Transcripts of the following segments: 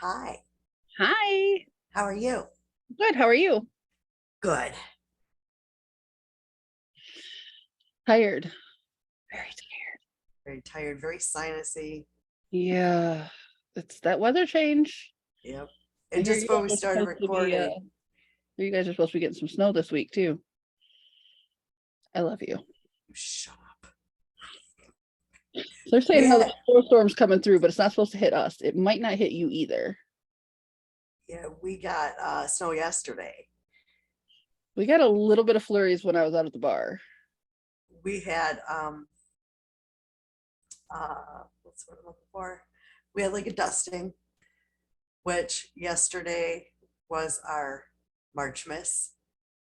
Hi, Hi. how are you? Good. How are you? Good. Tired. Very tired. Very tired, very sinusy. Yeah. It's that weather change. Yep. I And hear just you before we guys are started supposed to be recording, you guys are supposed to be getting some snow this week too. I love you. shut up. So they're saying We how the had, snowstorm's coming through, but it's not supposed to hit us. It might not hit you either. yeah, we got snow yesterday. We got a little bit of flurries when I was out at the bar. We had what's what I'm looking for? We had like a dusting, which yesterday was our March Miss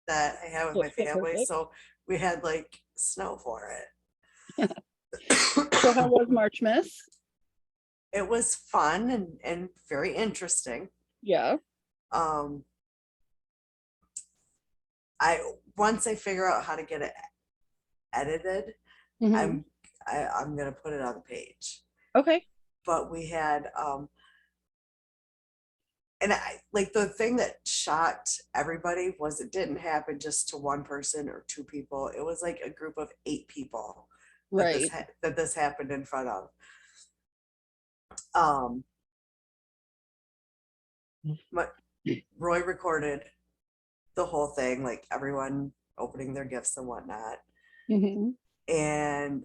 that I had with my Okay, family. perfect. So we had like snow for So how it. was March Miss? It was fun and very interesting. Yeah. Um, I once I figure out how to get it edited, Hmm. I'm I'm gonna put it on the page. Okay. But we had and I like the thing that shocked everybody was it didn't happen just to one person or two people. It was like a group of 8 people that Right. this happened in front of. Um, my, Roy recorded the whole thing, like everyone opening their gifts and whatnot. Hmm. And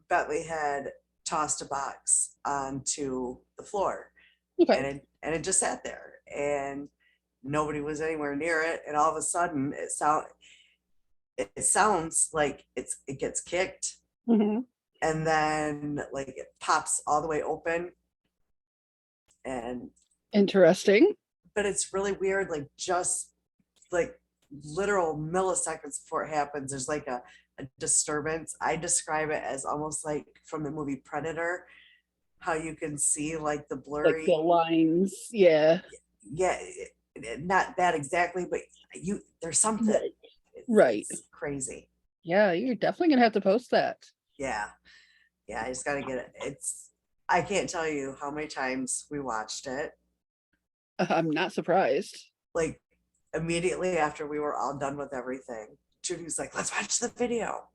Bentley had tossed a box onto the floor Okay. and it just sat there and nobody was anywhere near it and all of a sudden it sounds like it gets kicked Hmm. and then like it pops all the way open and Interesting. but it's really weird like just like literal milliseconds before it happens there's like a disturbance. I describe it as almost like from the movie Predator, how you can see like the Like the blurry, lines. Yeah. yeah, not that exactly, but you there's something. Right. It's Right. it's crazy. Yeah, you're definitely gonna have to post that. Yeah, yeah. I just got to get it. I can't tell you how many times we watched it. I'm not surprised. Like immediately after we were all done with everything, Judy was like, "Let's watch the video."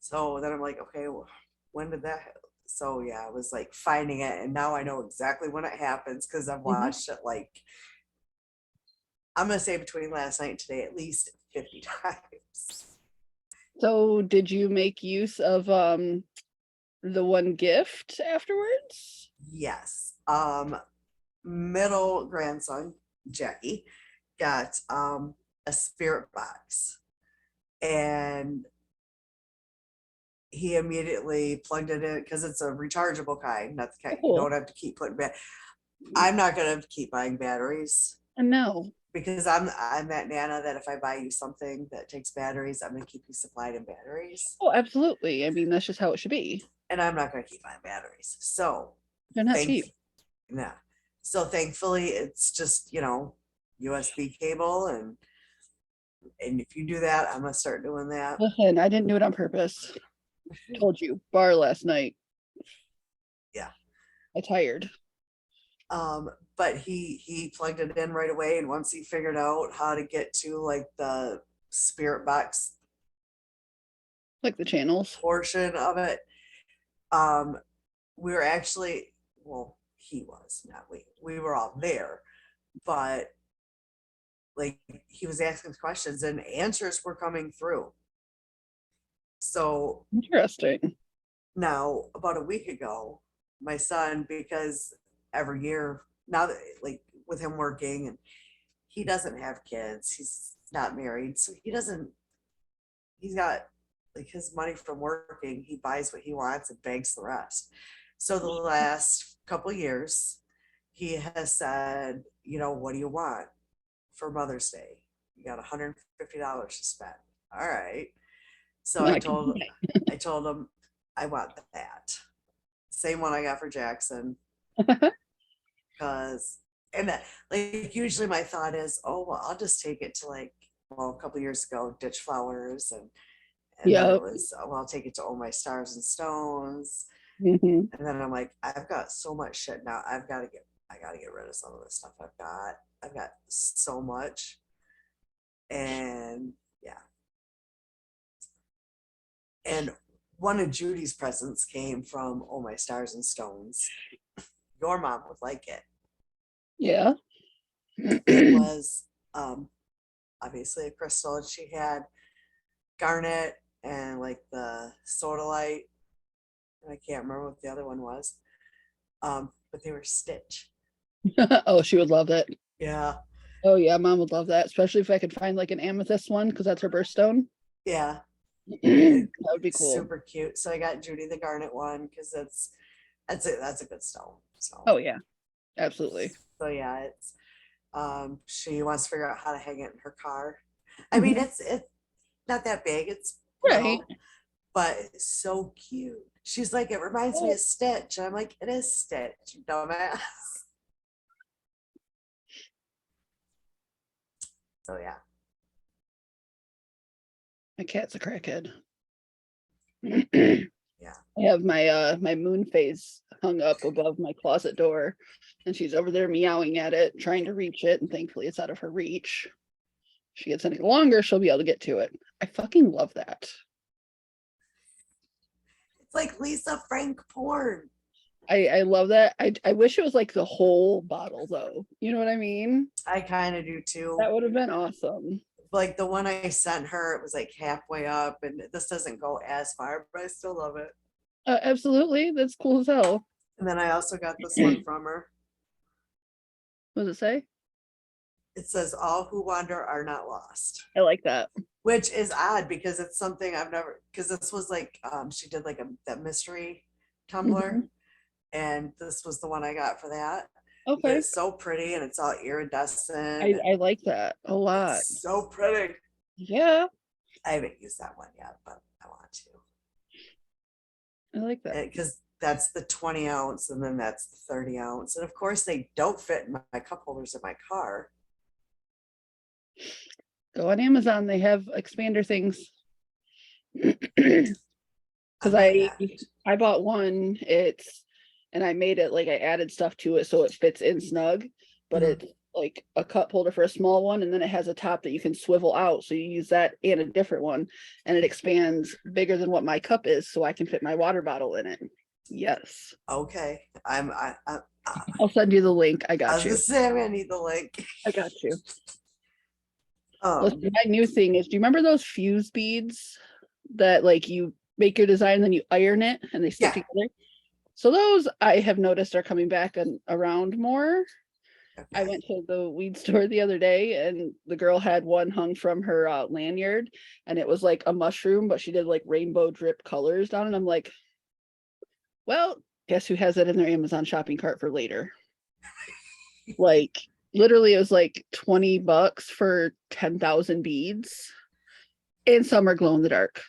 So then I'm like, "Okay, well, when did that?" So yeah, I was like finding it, and now I know exactly when it happens because I've Mhm. watched it like I'm gonna say between last night and today at least 50 times. So did you make use of the one gift afterwards? Yes. Middle grandson, Jackie, got a spirit box and he immediately plugged it in because it's a rechargeable kind, not the kind you Cool. don't have to keep putting back. I'm not gonna keep buying batteries And no. because I'm that nana that if I buy you something that takes batteries, I'm gonna keep you supplied in batteries. Oh, absolutely. I mean, that's just how it should be. And I'm not gonna keep buying batteries. So They're not thank cheap. yeah. So thankfully it's just, USB cable and if you do that, I'm gonna start doing that. Listen, I didn't do it on purpose. Told you, bar last night. Yeah. I tired. But he plugged it in right away and once he figured out how to get to like the spirit box Like the channels. portion of it, um, we were actually well, he was, not we. We were all there, but like he was asking questions and answers were coming through. So Interesting. now, about a week ago, my son, because every year now that like with him working and he doesn't have kids, he's not married, so he's got like his money from working, he buys what he wants and banks the rest. So the last couple years, he has said, what do you want for Mother's Day? You got $150 to spend. All right. So I can. I told him I want that. Same one I got for Jackson. Because and that, like usually my thought is, oh well, I'll just take it to like a couple years ago, Ditch Flowers, and then Yeah. it was well, I'll take it to Oh My Stars and Stones. Mhm. And then I'm like, I've got so much shit now. I gotta get rid of some of the stuff I've got so much. And yeah. And one of Judy's presents came from Oh My Stars and Stones. Your mom would like it. Yeah. It was obviously a crystal, and she had garnet and like the sodalite, and I can't remember what the other one was. But they were stitch. Oh, she would love that. Yeah, Oh yeah, mom would love that, especially if I could find like an amethyst one because that's her birthstone. yeah, That would be cool. super cute. So I got Judy the garnet one because that's a good stone. So Oh yeah, absolutely. so yeah, it's she wants to figure out how to hang it in her car. I mean, Mhm. it's not that big. It's Right. little, but it's so cute. She's like, it reminds me Oh, of Stitch. And I'm like, it is Stitch, you dumbass. So yeah. my cat's a crackhead. I Yeah. have my moon phase hung up above my closet door, and she's over there meowing at it, trying to reach it, and thankfully it's out of her reach. If she gets any longer, she'll be able to get to it. I fucking love that. It's like Lisa Frank porn. I love that. I wish it was like the whole bottle though. You know what I mean? I kind of do too. That would have been awesome. Like the one I sent her, it was like halfway up, and this doesn't go as far, but I still love it. Absolutely. That's cool as hell. And then I also got this one from her. What does it say? It says, "All who wander are not lost," I like that. which is odd because it's something I've never. Because this was like she did like that mystery tumbler, Mhm. and this was the one I got for that. But Okay. it's so pretty and it's all iridescent. I like that a lot. It's so pretty. Yeah, I haven't used that one yet, but I want to. I like that. Because that's the 20 ounce and then that's the 30 ounce. And of course, they don't fit in my cup holders in my car. Go on Amazon. They have expander things. I Because might I have. I bought one. It's and I made it like I added stuff to it so it fits in snug, but Mhm. it's like a cup holder for a small one, and then it has a top that you can swivel out. So you use that and a different one, and it expands bigger than what my cup is, so I can fit my water bottle in it. Yes. Okay. I'll send you the link. I I got was gonna you. say I need the link. I got you. Um, Listen, my new thing is, do you remember those fuse beads that like you make your design and then you iron it and they stick yeah. together? So those I have noticed are coming back and around more. I Okay. went to the weed store the other day and the girl had one hung from her lanyard, and it was like a mushroom, but she did like rainbow drip colors down. And I'm like, well, guess who has that in their Amazon shopping cart for later? Like literally it was like $20 for 10,000 beads, and some are glow in the dark.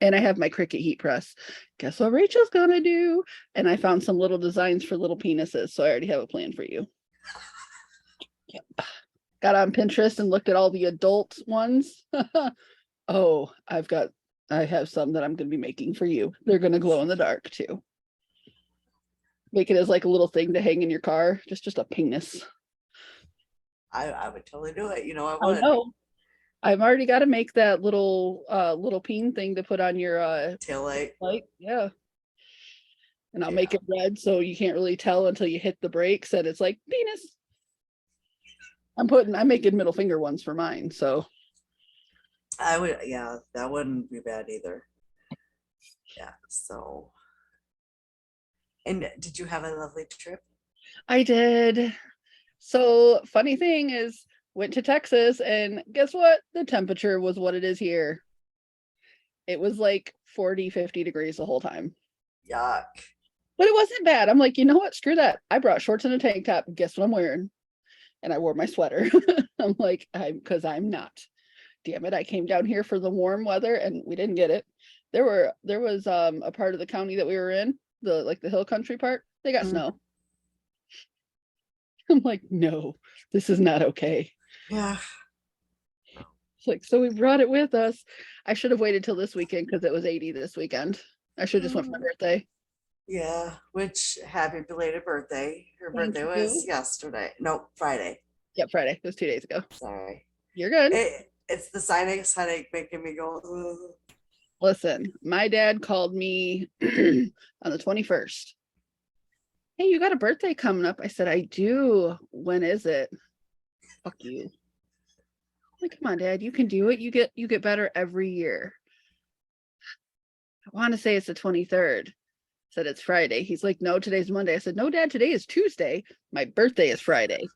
And I have my Cricut heat press. Guess what Rachel's gonna do? And I found some little designs for little penises, so I already have a plan for you. Yep. Got on Pinterest and looked at all the adult ones. Oh, I have some that I'm gonna be making for you. They're gonna glow in the dark too. Make it as like a little thing to hang in your car, just a penis. I would totally do it. You know, I I would. know. I've already got to make that little peen thing to put on your Tail light. light. Yeah. And I'll make Yeah. it red so you can't really tell until you hit the brakes and it's like penis. I'm making middle finger ones for mine. So I would, yeah, that wouldn't be bad either. Yeah. So, and did you have a lovely trip? I did. So funny thing is, went to Texas and guess what? The temperature was what it is here. It was like 40, 50 degrees the whole time. Yuck. But it wasn't bad. I'm like, you know what? Screw that. I brought shorts and a tank top. Guess what I'm wearing? And I wore my sweater. I'm like, because I'm not. Damn it. I came down here for the warm weather and we didn't get it. There was a part of the county that we were in, the hill country part, they got Mhm. snow. I'm like, no, this is not okay. Yeah. It's like, so we brought it with us. I should have waited till this weekend because it was 80 this weekend. I should just went for my birthday. Yeah, which happy belated birthday. Her Thank birthday was you. yesterday. No, Friday. Yep, Friday. It was 2 days ago. Sorry. You're good. It's the sinus headache making me go, ugh. Listen, my dad called me on the 21st. Hey, you got a birthday coming up. I said, I do. When is it? Fuck you. I'm like, come on, Dad, you can do it. You get better every year. I want to say it's the 23rd. I said it's Friday. He's like, no, today's Monday. I said, no, Dad, today is Tuesday. My birthday is Friday.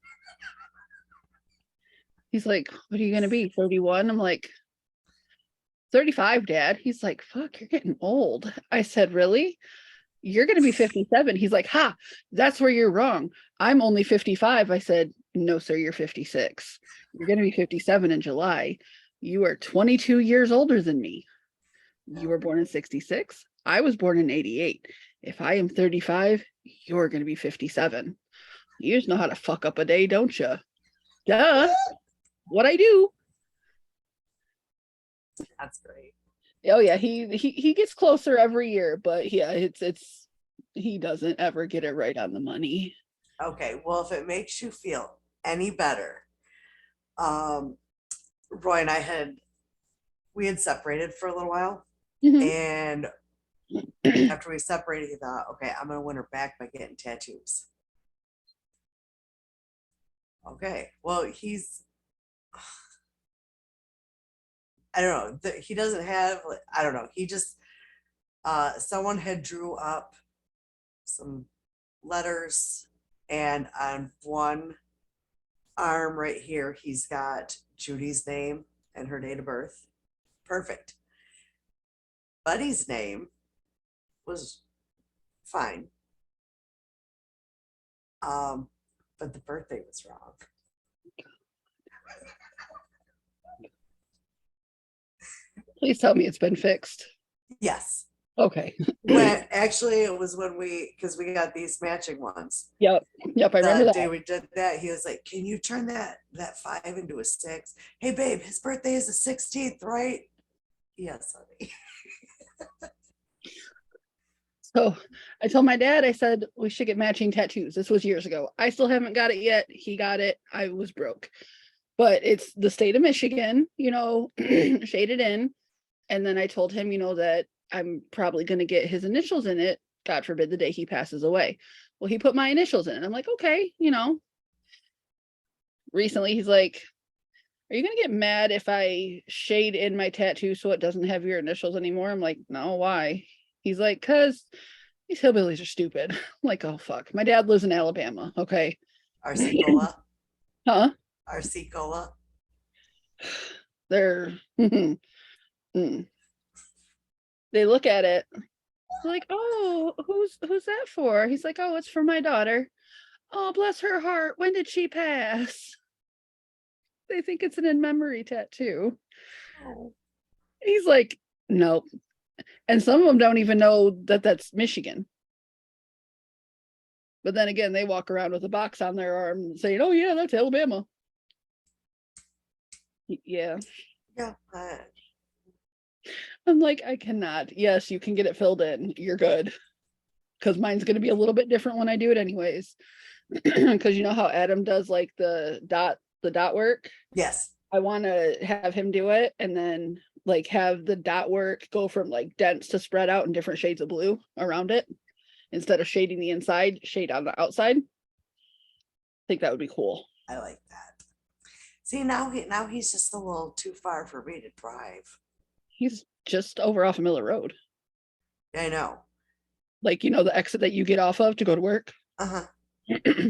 He's like, what are you gonna be? 31? I'm like, 35, Dad. He's like, fuck, you're getting old. I said, really? You're going to be 57. He's like, ha, that's where you're wrong. I'm only 55. I said, no, sir, you're 56. You're going to be 57 in July. You are 22 years older than me. You were born in 66. I was born in 88. If I am 35, you're going to be 57. You just know how to fuck up a day, don't you? Duh. What I do. That's great. Oh yeah, he gets closer every year, but yeah, it's he doesn't ever get it right on the money. Okay, well, if it makes you feel any better, um, Roy and we had separated for a little while, Mhm. and after we separated, he thought, okay, I'm gonna win her back by getting tattoos. Okay, well, I don't know, he doesn't have, I don't know, he just, someone had drew up some letters, and on one arm right here, he's got Judy's name and her date of birth. Perfect. Buddy's name was fine. Um, but the birthday was wrong. Please tell me it's been fixed. Yes. Okay. When actually it was when because we got these matching ones. Yep. Yep. I remember The that. day we did that, he was like, "Can you turn that 5 into a 6? Hey, babe, his birthday is the 16th, right?" Yes, honey. So I told my dad, I said, we should get matching tattoos. This was years ago. I still haven't got it yet. He got it. I was broke. But it's the state of Michigan, shaded in. And then I told him, that I'm probably going to get his initials in it. God forbid the day he passes away. Well, he put my initials in it. I'm like, okay, recently he's like, are you going to get mad if I shade in my tattoo so it doesn't have your initials anymore? I'm like, no, why? He's like, because these hillbillies are stupid. I'm like, oh, fuck. My dad lives in Alabama. Okay. Arsicola. Huh? Arsicola. They're, mm. They look at it. They're like, oh, who's that for? He's like, oh, it's for my daughter. Oh, bless her heart. When did she pass? They think it's an in memory tattoo. Oh. He's like, nope. And some of them don't even know that that's Michigan. But then again, they walk around with a box on their arm saying, oh, yeah, that's Alabama. Yeah. Yeah. I'm like, I cannot. Yes, you can get it filled in. You're good. Because mine's going to be a little bit different when I do it, anyways. Because you know how Adam does like the dot work? Yes. I want to have him do it and then like have the dot work go from like dense to spread out in different shades of blue around it. Instead of shading the inside, shade on the outside. I think that would be cool. I like that. See, now he's just a little too far for me to drive. He's just over off of Miller Road. I know. Like, the exit that you get off of to go to work. Uh-huh.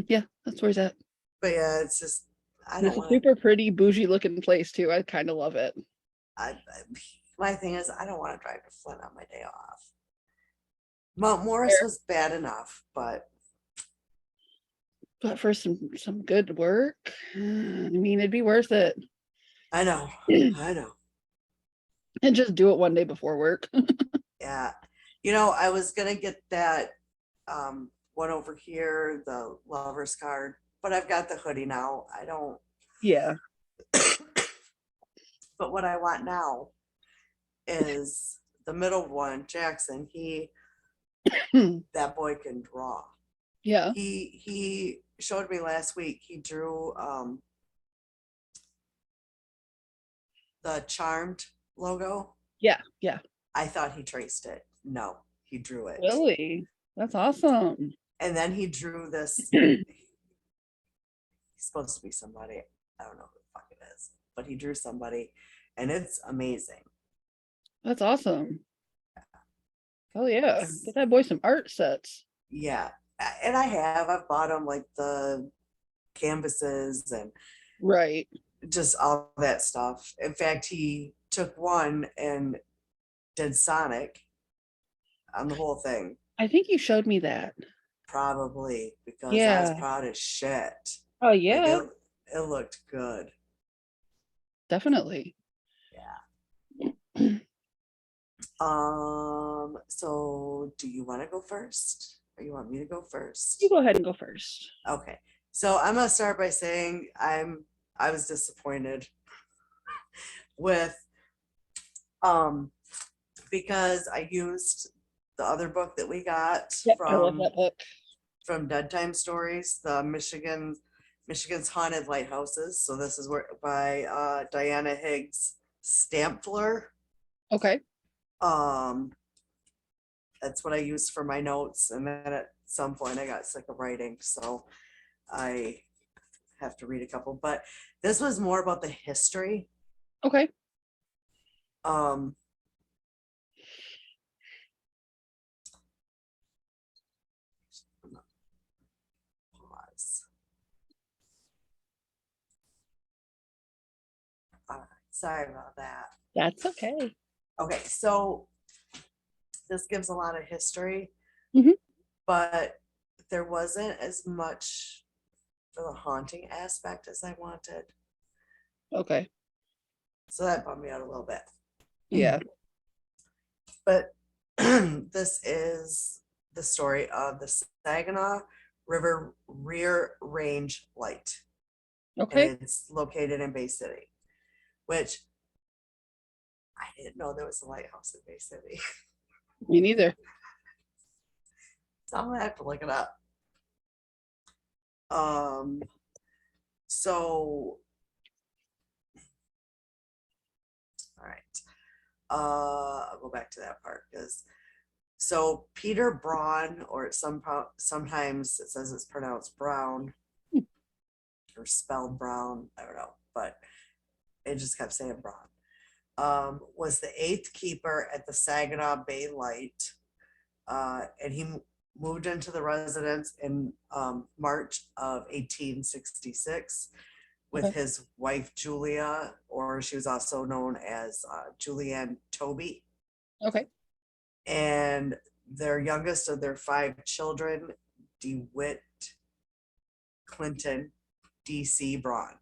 Yeah, that's where he's at. But yeah, it's just I It's don't a want super pretty bougie looking place too. I kind of love it. my thing is I don't want to drive to Flint on my day off. Mount Morris was bad enough, but for some good work, I mean, it'd be worth it. I know. I know. And just do it one day before work. Yeah. I was gonna get that one over here, the lover's card, but I've got the hoodie now. I don't Yeah. but what I want now is the middle one, Jackson, that boy can draw. Yeah. He showed me last week. He drew the Charmed logo. Yeah. Yeah. I thought he traced it. No, he drew it. Really? That's awesome. And then he drew this. He's supposed to be somebody. I don't know who the fuck it is, but he drew somebody, and it's amazing. That's awesome. Oh yeah. Get that boy some art sets. Yeah, and I've bought him like the canvases and Right. just all that stuff. In fact, he took one and did Sonic on the whole thing. I think you showed me that. Probably because I was Yeah. proud as shit. Oh Like yeah. it looked good. Definitely. Yeah. So do you want to go first? Or you want me to go first? You go ahead and go first. Okay. So I'm gonna start by saying I was disappointed with because I used the other book that we got Yep, I love that book. from Dead Time Stories, the Michigan's Haunted Lighthouses. So this is by Diana Higgs Stampfler. Okay. That's what I used for my notes, and then at some point I got sick of writing, so I have to read a couple. But this was more about the history. Okay. Um, pause. All right, sorry about that. That's okay. Okay, so this gives a lot of history, Mhm. but there wasn't as much for the haunting aspect as I wanted. Okay. So that bummed me out a little bit. Yeah. But this is the story of the Saginaw River Rear Range Light. Okay. And it's located in Bay City, which I didn't know there was a lighthouse in Bay City. Me neither. So I'm gonna have to look it up. So all right. I'll go back to that part because so Peter Braun, or sometimes it says it's pronounced Brown or spelled Brown, I don't know, but it just kept saying Braun, was the eighth keeper at the Saginaw Bay Light. And he moved into the residence in March of 1866 with Okay. his wife Julia, or she was also known as Julianne Toby, Okay. and their youngest of their 5 children, DeWitt Clinton DC Braun.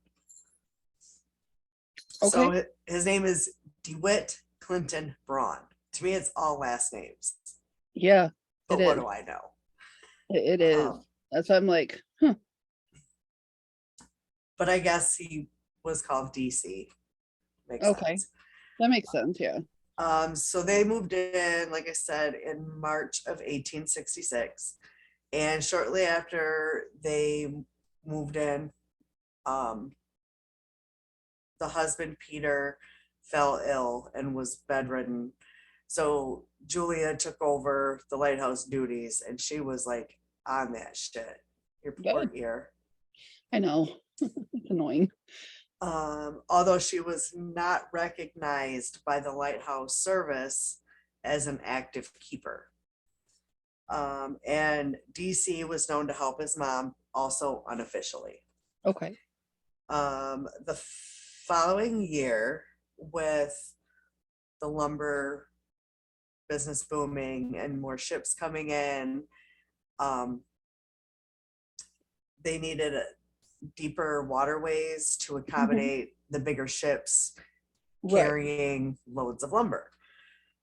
Okay. So his name is DeWitt Clinton Braun. To me, it's all last names. Yeah. But It what is. do I know? It is. That's why I'm like, huh. But I guess he was called DC. Makes Okay. sense. That makes sense. Yeah. So they moved in, like I said, in March of 1866. And shortly after they moved in, the husband, Peter, fell ill and was bedridden. So Julia took over the lighthouse duties, and she was like on that shit. Your poor Good. ear. I know. It's annoying. Although she was not recognized by the lighthouse service as an active keeper. And DC was known to help his mom also unofficially. Okay. The following year, with the lumber business booming and more ships coming in, they needed deeper waterways to accommodate the bigger ships Right. carrying loads of lumber.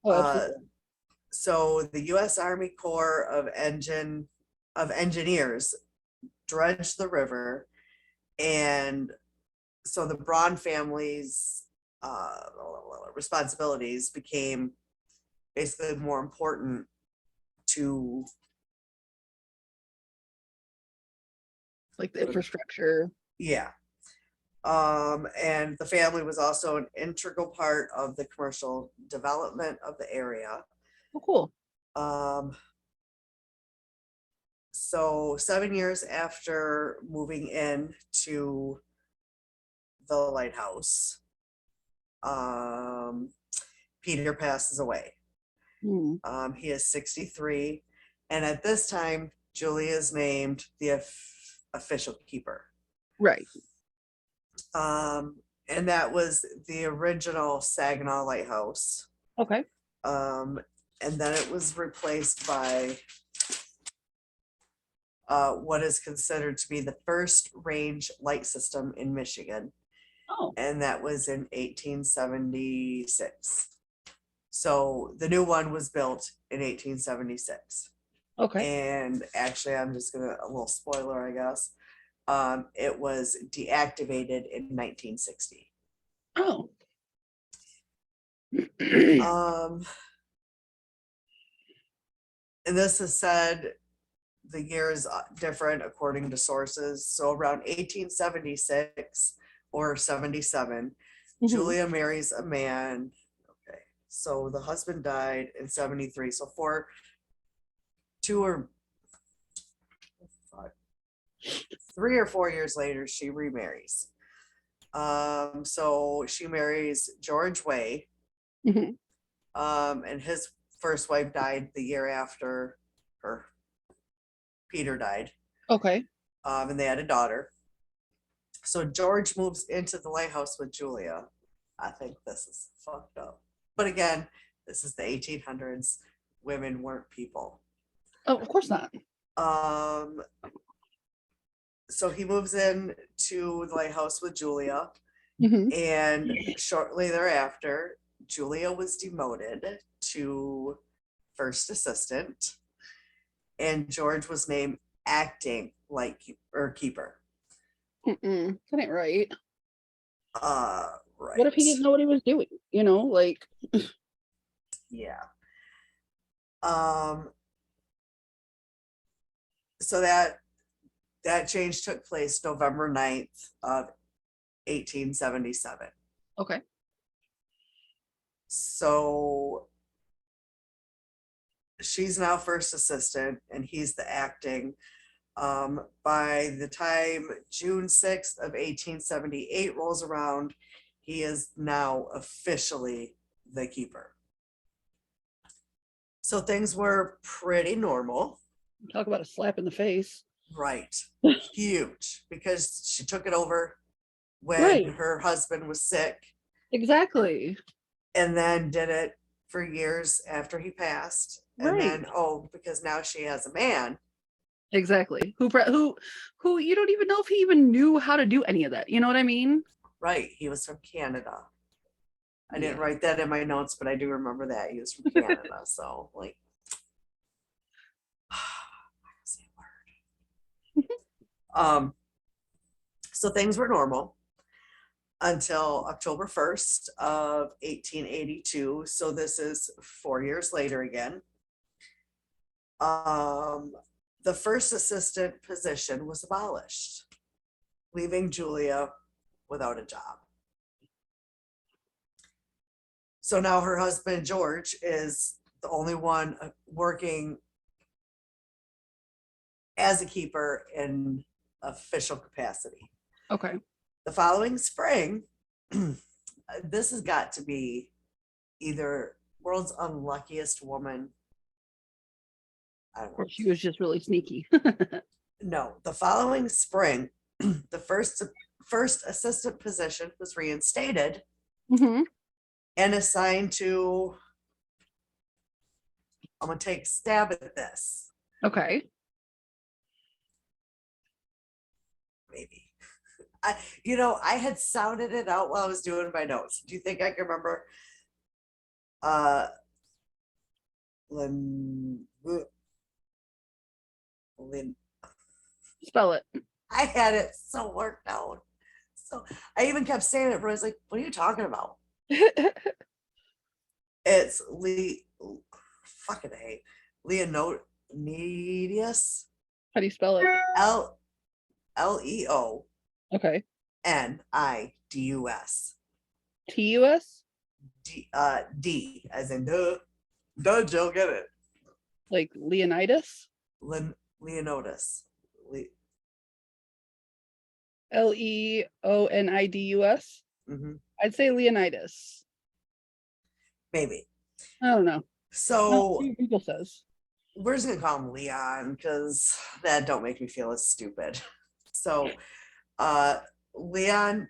Oh, absolutely. So the U.S. Army Corps of Engineers dredged the river, and so the Braun family's responsibilities became basically more important to Like the infrastructure. yeah. And the family was also an integral part of the commercial development of the area. Oh, cool. So 7 years after moving in to the lighthouse, Peter passes away. He is 63, and at this time, Julia is named the official keeper. Right. And that was the original Saginaw Lighthouse. Okay. And then it was replaced by what is considered to be the first range light system in Michigan. Oh. And that was in 1876. So the new one was built in 1876. Okay. And actually, I'm just gonna, a little spoiler, I guess. It was deactivated in 1960. Oh. And this is said, the year is different according to sources. So around 1876 or 77, Julia marries a man. Okay, so the husband died in 73. So 3 or 4 years later, she remarries. So she marries George Way. And his first wife died the year after Peter died. Okay. And they had a daughter. So George moves into the lighthouse with Julia. I think this is fucked up. But again, this is the 1800s. Women weren't people. Oh, of course not. So he moves in to the lighthouse with Julia. And shortly thereafter, Julia was demoted to first assistant, and George was named acting keeper. That ain't right. Right. What if he didn't know what he was doing? You know, like. Yeah. So that change took place November 9th of 1877. Okay. So she's now first assistant and he's the acting. By the time June 6th of 1878 rolls around, he is now officially the keeper. So things were pretty normal. Talk about a slap in the face. Right. Huge, because she took it over when her husband was sick. Exactly. And then did it for years after he passed. And then, because now she has a man. Exactly. Who you don't even know if he even knew how to do any of that. You know what I mean? Right. He was from Canada. I didn't write that in my notes, but I do remember that he was from Canada. So like, so things were normal until October 1st of 1882. So this is 4 years later again. The first assistant position was abolished, leaving Julia without a job. So now her husband, George, is the only one working as a keeper in official capacity. Okay. The following spring, this has got to be either world's unluckiest woman. I don't know. She was just really sneaky. No, the following spring, the first assistant position was reinstated and assigned to, I'm going to take a stab at this. Okay. Maybe. I had sounded it out while I was doing my notes. Do you think I can remember? Lynn. Spell it. I had it so worked out. So I even kept saying it, but I was like, what are you talking about? It's fucking A. Leonidas. How do you spell it? Leonidus. Okay. TUS? D as in duh, Jill, get it. Like Leonidas? Leonidas. Leonidus? Mm-hmm. I'd say Leonidas. Maybe. I don't know. So Google says. we're just gonna call him Leon because that don't make me feel as stupid. So Leon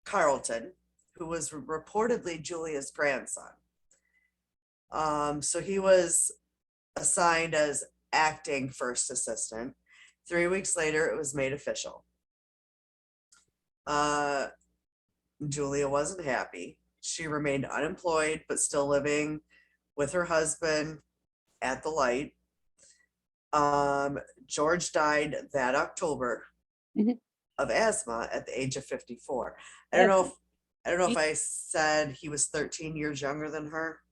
Carlton, who was reportedly Julia's grandson. So he was assigned as acting first assistant. 3 weeks later, it was made official. Julia wasn't happy. She remained unemployed, but still living with her husband at the light. George died that October Mhm. of asthma at the age of 54. I Yeah. don't know if I said he was 13 years younger than her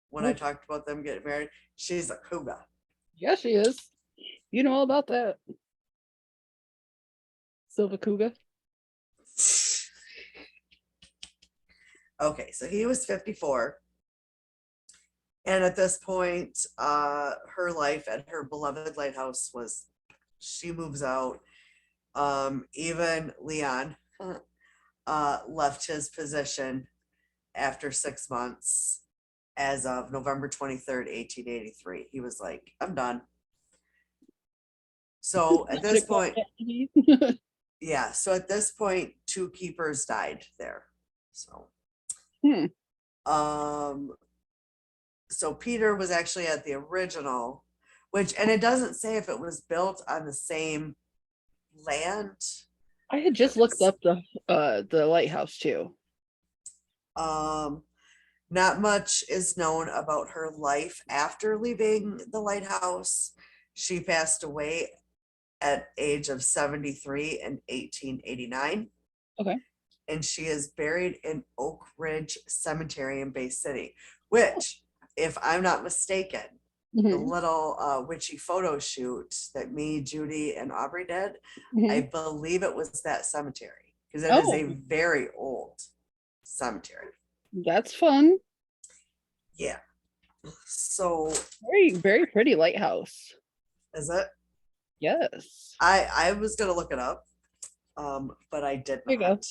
when I Oh. talked about them getting married. She's a cougar. Yeah, she is. You know all about that. Silva Kuga. Okay, so he was 54. And at this point, her life at her beloved lighthouse was, she moves out. Even Leon left his position after 6 months as of November 23rd, 1883. He was like, I'm done. So at this point, yeah, so at this point, 2 keepers died there. So, Hmm. So Peter was actually at the original, which, and it doesn't say if it was built on the same land. I had just looked up the lighthouse too. Not much is known about her life after leaving the lighthouse. She passed away at age of 73 in 1889. Okay. And she is buried in Oak Ridge Cemetery in Bay City, which, if I'm not mistaken, the Mhm. little witchy photo shoot that me, Judy, and Aubrey did, I Mhm. believe it was that cemetery because it is a Oh, very old cemetery. that's fun. Yeah. So Very, very pretty lighthouse. is it? Yes. I was gonna look it up, but I did Here you go. not.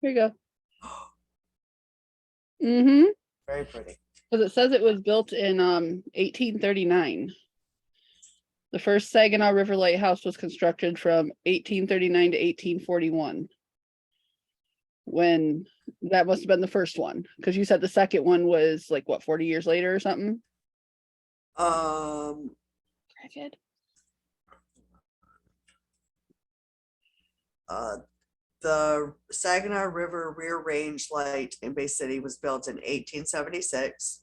Here you go. Mm-hmm. Very pretty. Because it says it was built in 1839. The first Saginaw River Lighthouse was constructed from 1839 to 1841. When that must have been the first one, because you said the second one was like what, 40 years later or something? Um, Crackhead. the Saginaw River Rear Range Light in Bay City was built in 1876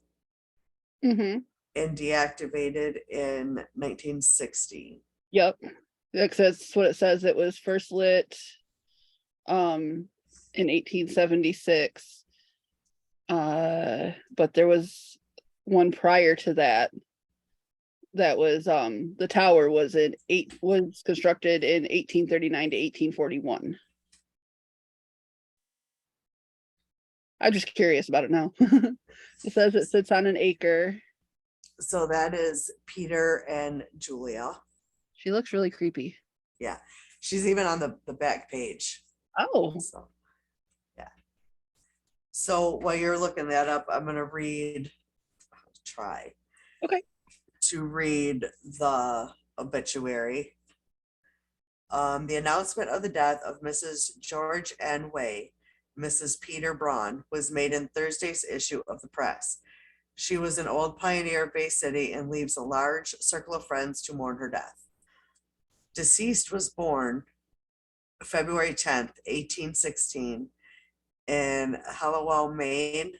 Mm-hmm. and deactivated in 1960. Yep. That's what it says. It was first lit in 1876. But there was one prior to that that was the tower was constructed in 1839 to 1841. I'm just curious about it now. It says it sits on an acre. So that is Peter and Julia. She looks really creepy. Yeah. She's even on the back page. Oh, So, yeah. So while you're looking that up, I'm going to try okay. to read the obituary. The announcement of the death of Mrs. George N. Way, Mrs. Peter Braun, was made in Thursday's issue of the press. She was an old pioneer of Bay City and leaves a large circle of friends to mourn her death. Deceased was born February 10th, 1816, in Hallowell, Maine,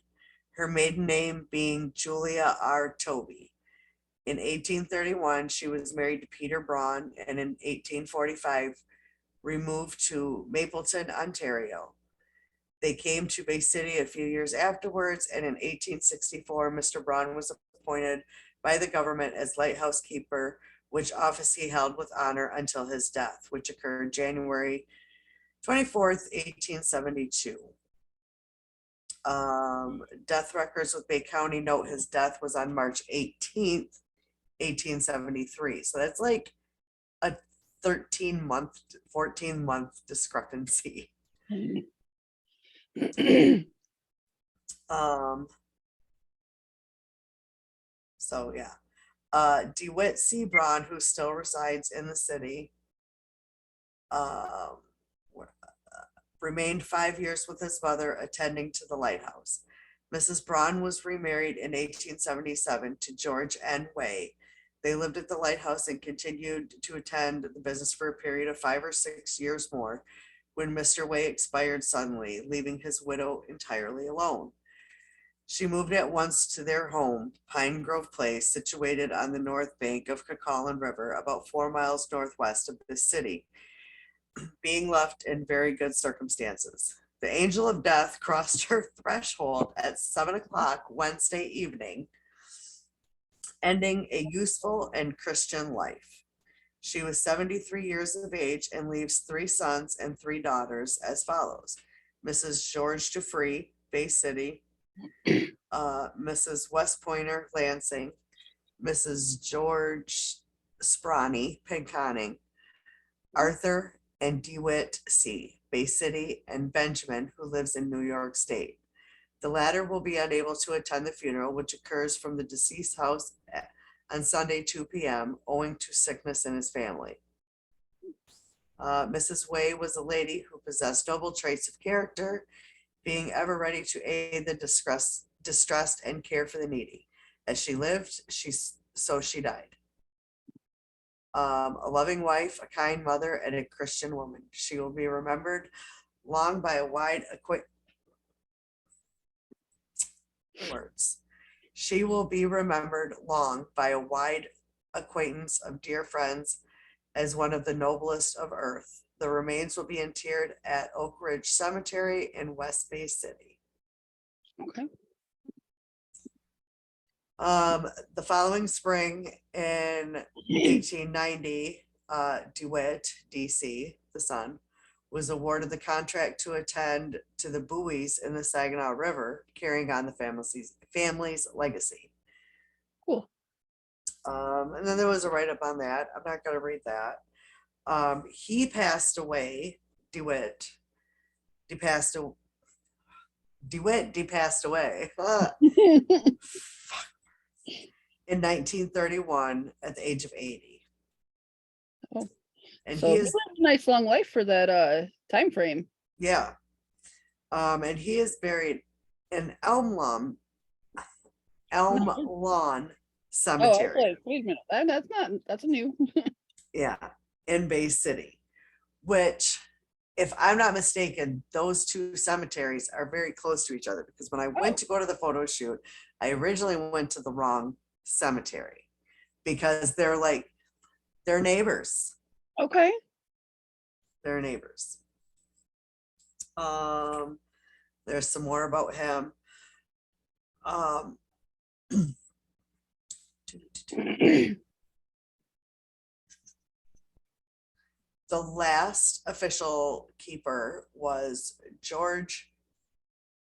her maiden name being Julia R. Toby. In 1831, she was married to Peter Braun, and in 1845, removed to Mapleton, Ontario. They came to Bay City a few years afterwards, and in 1864, Mr. Braun was appointed by the government as lighthouse keeper, which office he held with honor until his death, which occurred January 24th, 1872. Death records with Bay County note his death was on March 18th, 1873. So that's like a 13-month, 14-month discrepancy. So yeah. DeWitt C. Braun, who still resides in the city, remained 5 years with his mother, attending to the lighthouse. Mrs. Braun was remarried in 1877 to George N. Way. They lived at the lighthouse and continued to attend the business for a period of 5 or 6 years more, when Mr. Way expired suddenly, leaving his widow entirely alone. She moved at once to their home, Pine Grove Place, situated on the north bank of Cucaulin River, about 4 miles northwest of the city, being left in very good circumstances. The angel of death crossed her threshold at 7 o'clock Wednesday evening, ending a useful and Christian life. She was 73 years of age and leaves 3 sons and 3 daughters as follows: Mrs. George Dufree, Bay City, Mrs. West Pointer, Lansing, Mrs. George Spronny, Pinconning, Arthur and DeWitt C., Bay City, and Benjamin, who lives in New York State. The latter will be unable to attend the funeral, which occurs from the deceased house on Sunday, 2 p.m., owing to sickness in his family. Mrs. Way was a lady who possessed noble traits of character, being ever ready to aid the distressed and care for the needy. As she lived, so she died. A loving wife, a kind mother, and a Christian woman. She will be remembered long by a wide She will be remembered long by a wide acquaintance of dear friends as one of the noblest of earth. The remains will be interred at Oak Ridge Cemetery in West Bay City. Okay. The following spring in 1890, DeWitt, DC, the son, was awarded the contract to attend to the buoys in the Saginaw River, carrying on the family's legacy. Cool. And then there was a write-up on that. I'm not going to read that. He passed away, DeWitt passed away. In 1931 at the age of 80. Oh. And So he he is, lived a nice long life for that time frame. yeah. And he is buried in Elm Lawn Oh, I was Cemetery. like, wait a minute, that's a new. Yeah, in Bay City, which, if I'm not mistaken, those two cemeteries are very close to each other, because when I went Oh. to go to the photo shoot, I originally went to the wrong cemetery, because they're neighbors. Okay. They're neighbors. There's some more about him. The last official keeper was George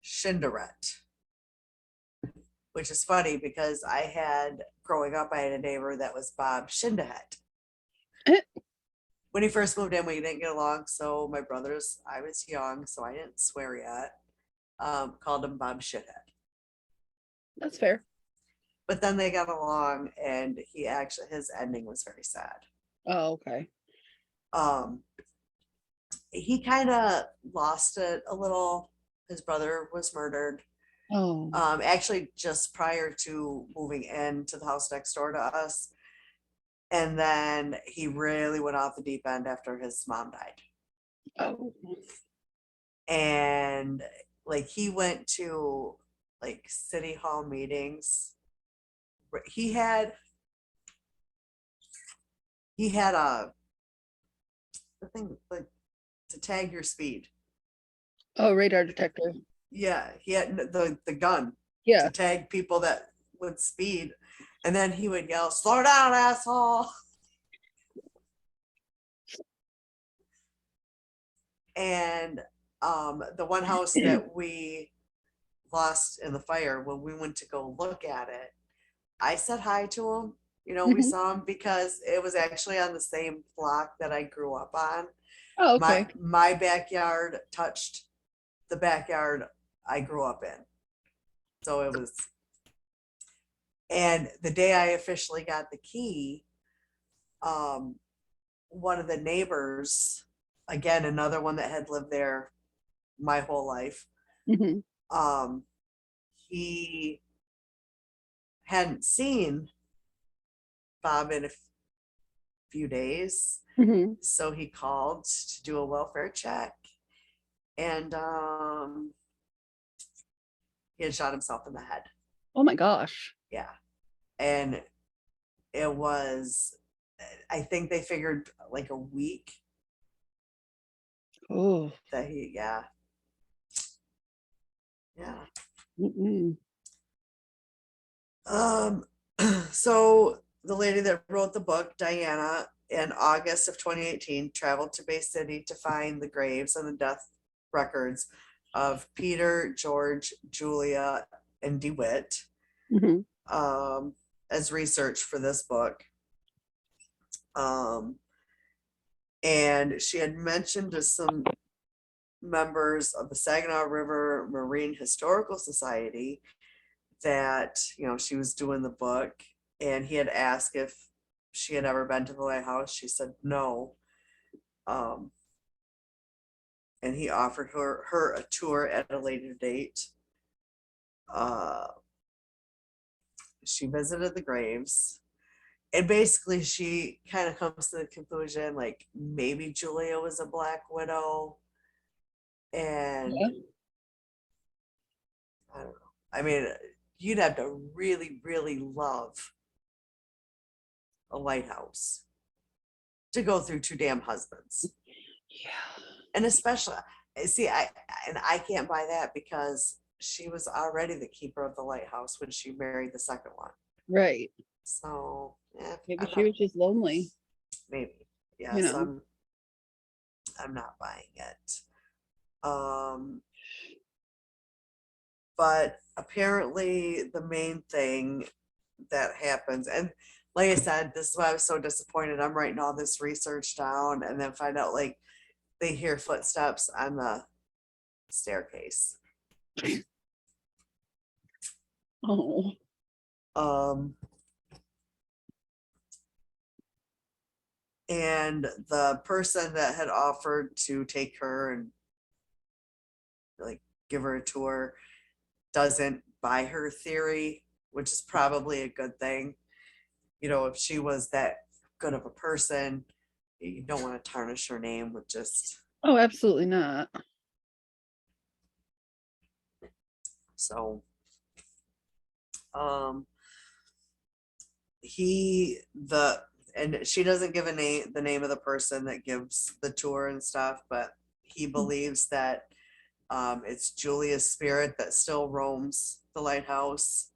Schinderet, which is funny because growing up, I had a neighbor that was Bob Schindehet. When he first moved in, we didn't get along, so my brothers, I was young, so I didn't swear yet, called him Bob Shithead. That's fair. But then they got along, and his ending was very sad. Oh, okay. He kind of lost it a little. His brother was murdered. Oh. Actually, just prior to moving into the house next door to us. And then he really went off the deep end after his mom died. Oh. And he went to city hall meetings. He had the thing to tag your speed. Oh, radar detector. Yeah, he had the gun Yeah. to tag people that would speed. And then he would yell, "Slow down, asshole." And the one house that we lost in the fire, when we went to go look at it, I said hi to him. You know, we Mhm. saw him because it was actually on the same block that I grew up on. Oh, My okay. my backyard touched the backyard I grew up in. So it was, and the day I officially got the key, um, one of the neighbors, again, another one that had lived there my whole life, Mhm. um, he hadn't seen Bob in a few days. Mhm. So he called to do a welfare check, and he had shot himself in the head. Oh my gosh. Yeah. And it was, I think they figured like a week Oh. that he, yeah, yeah. Mm-mm. Um, so the lady that wrote the book, Diana, in August of 2018, traveled to Bay City to find the graves and the death records of Peter, George, Julia, and DeWitt, Mhm. um, as research for this book. Um, and she had mentioned to some members of the Saginaw River Marine Historical Society that, you know, she was doing the book, and he had asked if she had ever been to the lighthouse. She said no. Um, and he offered her a tour at a later date. Uh, she visited the graves, and basically she kind of comes to the conclusion like maybe Julia was a black widow, and Yeah. I don't know. I mean, you'd have to really, really love a lighthouse to go through two damn husbands. Yeah. And especially, see, I can't buy that because she was already the keeper of the lighthouse when she married the second one. Right. So yeah, Maybe I'm she not, was just lonely, maybe. you Yes, know. I'm not buying it. Um, but apparently the main thing that happens, and like I said, this is why I was so disappointed. I'm writing all this research down and then find out like they hear footsteps on the staircase. Oh. Um, and the person that had offered to take her and like give her a tour doesn't buy her theory, which is probably a good thing. You know, if she was that good of a person, you don't want to tarnish her name with just, Oh, absolutely not. so um he the and she doesn't give the name of the person that gives the tour and stuff, but he believes that it's Julia's spirit that still roams the lighthouse.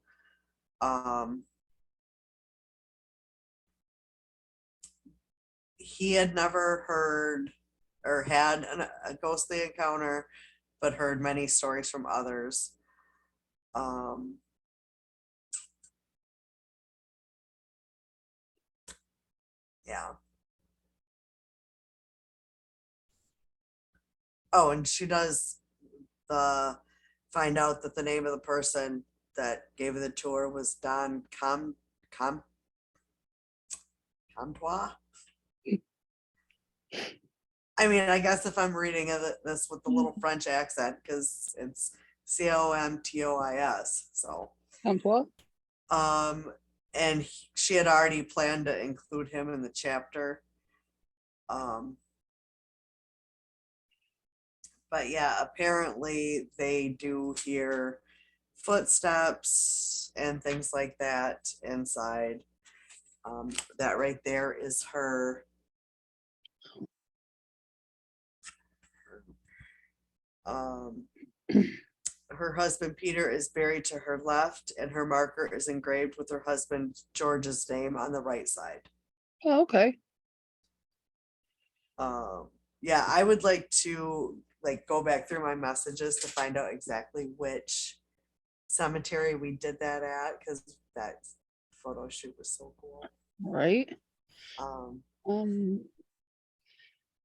Um, he had never heard or had a ghostly encounter, but heard many stories from others. Um, yeah. Oh, and she does the find out that the name of the person that gave her the tour was Don Com Comtois. I mean, I guess if I'm reading this with the little French accent, because it's Comtois. So, Comtois? um, and she had already planned to include him in the chapter. Um, but yeah, apparently they do hear footsteps and things like that inside. That right there is her. Um, her husband Peter is buried to her left, and her marker is engraved with her husband George's name on the right side. Oh, okay. Yeah, I would like to like go back through my messages to find out exactly which cemetery we did that at, because that photo shoot was so cool. Right. Um,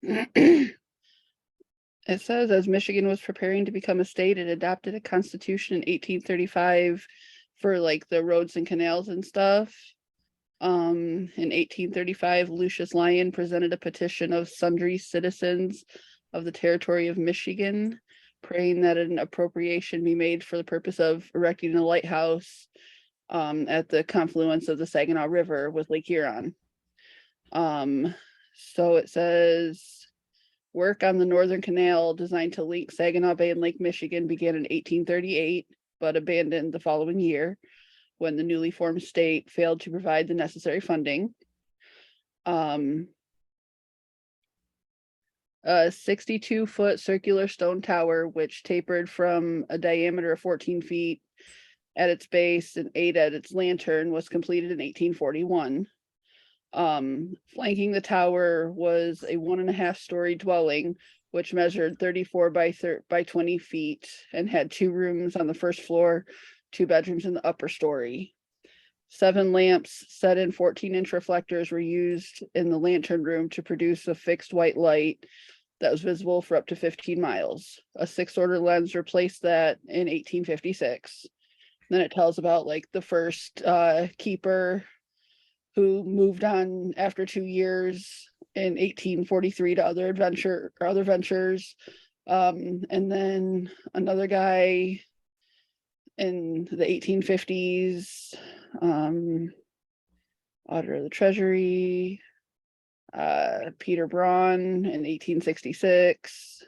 It says as Michigan was preparing to become a state, it adopted a constitution in 1835 for like the roads and canals and stuff. In 1835, Lucius Lyon presented a petition of sundry citizens of the territory of Michigan, praying that an appropriation be made for the purpose of erecting a lighthouse at the confluence of the Saginaw River with Lake Huron. So it says work on the Northern Canal designed to link Saginaw Bay and Lake Michigan began in 1838, but abandoned the following year when the newly formed state failed to provide the necessary funding. A 62-foot circular stone tower, which tapered from a diameter of 14 feet at its base and 8 at its lantern, was completed in 1841. Flanking the tower was a 1.5-story dwelling, which measured 34 by 20 feet and had 2 rooms on the first floor, 2 bedrooms in the upper story. 7 lamps set in 14-inch reflectors were used in the lantern room to produce a fixed white light that was visible for up to 15 miles. A 6-order lens replaced that in 1856. Then it tells about like the first keeper who moved on after 2 years in 1843 to other ventures. And then another guy in the 1850s, Auditor of the Treasury, Peter Braun in 1866.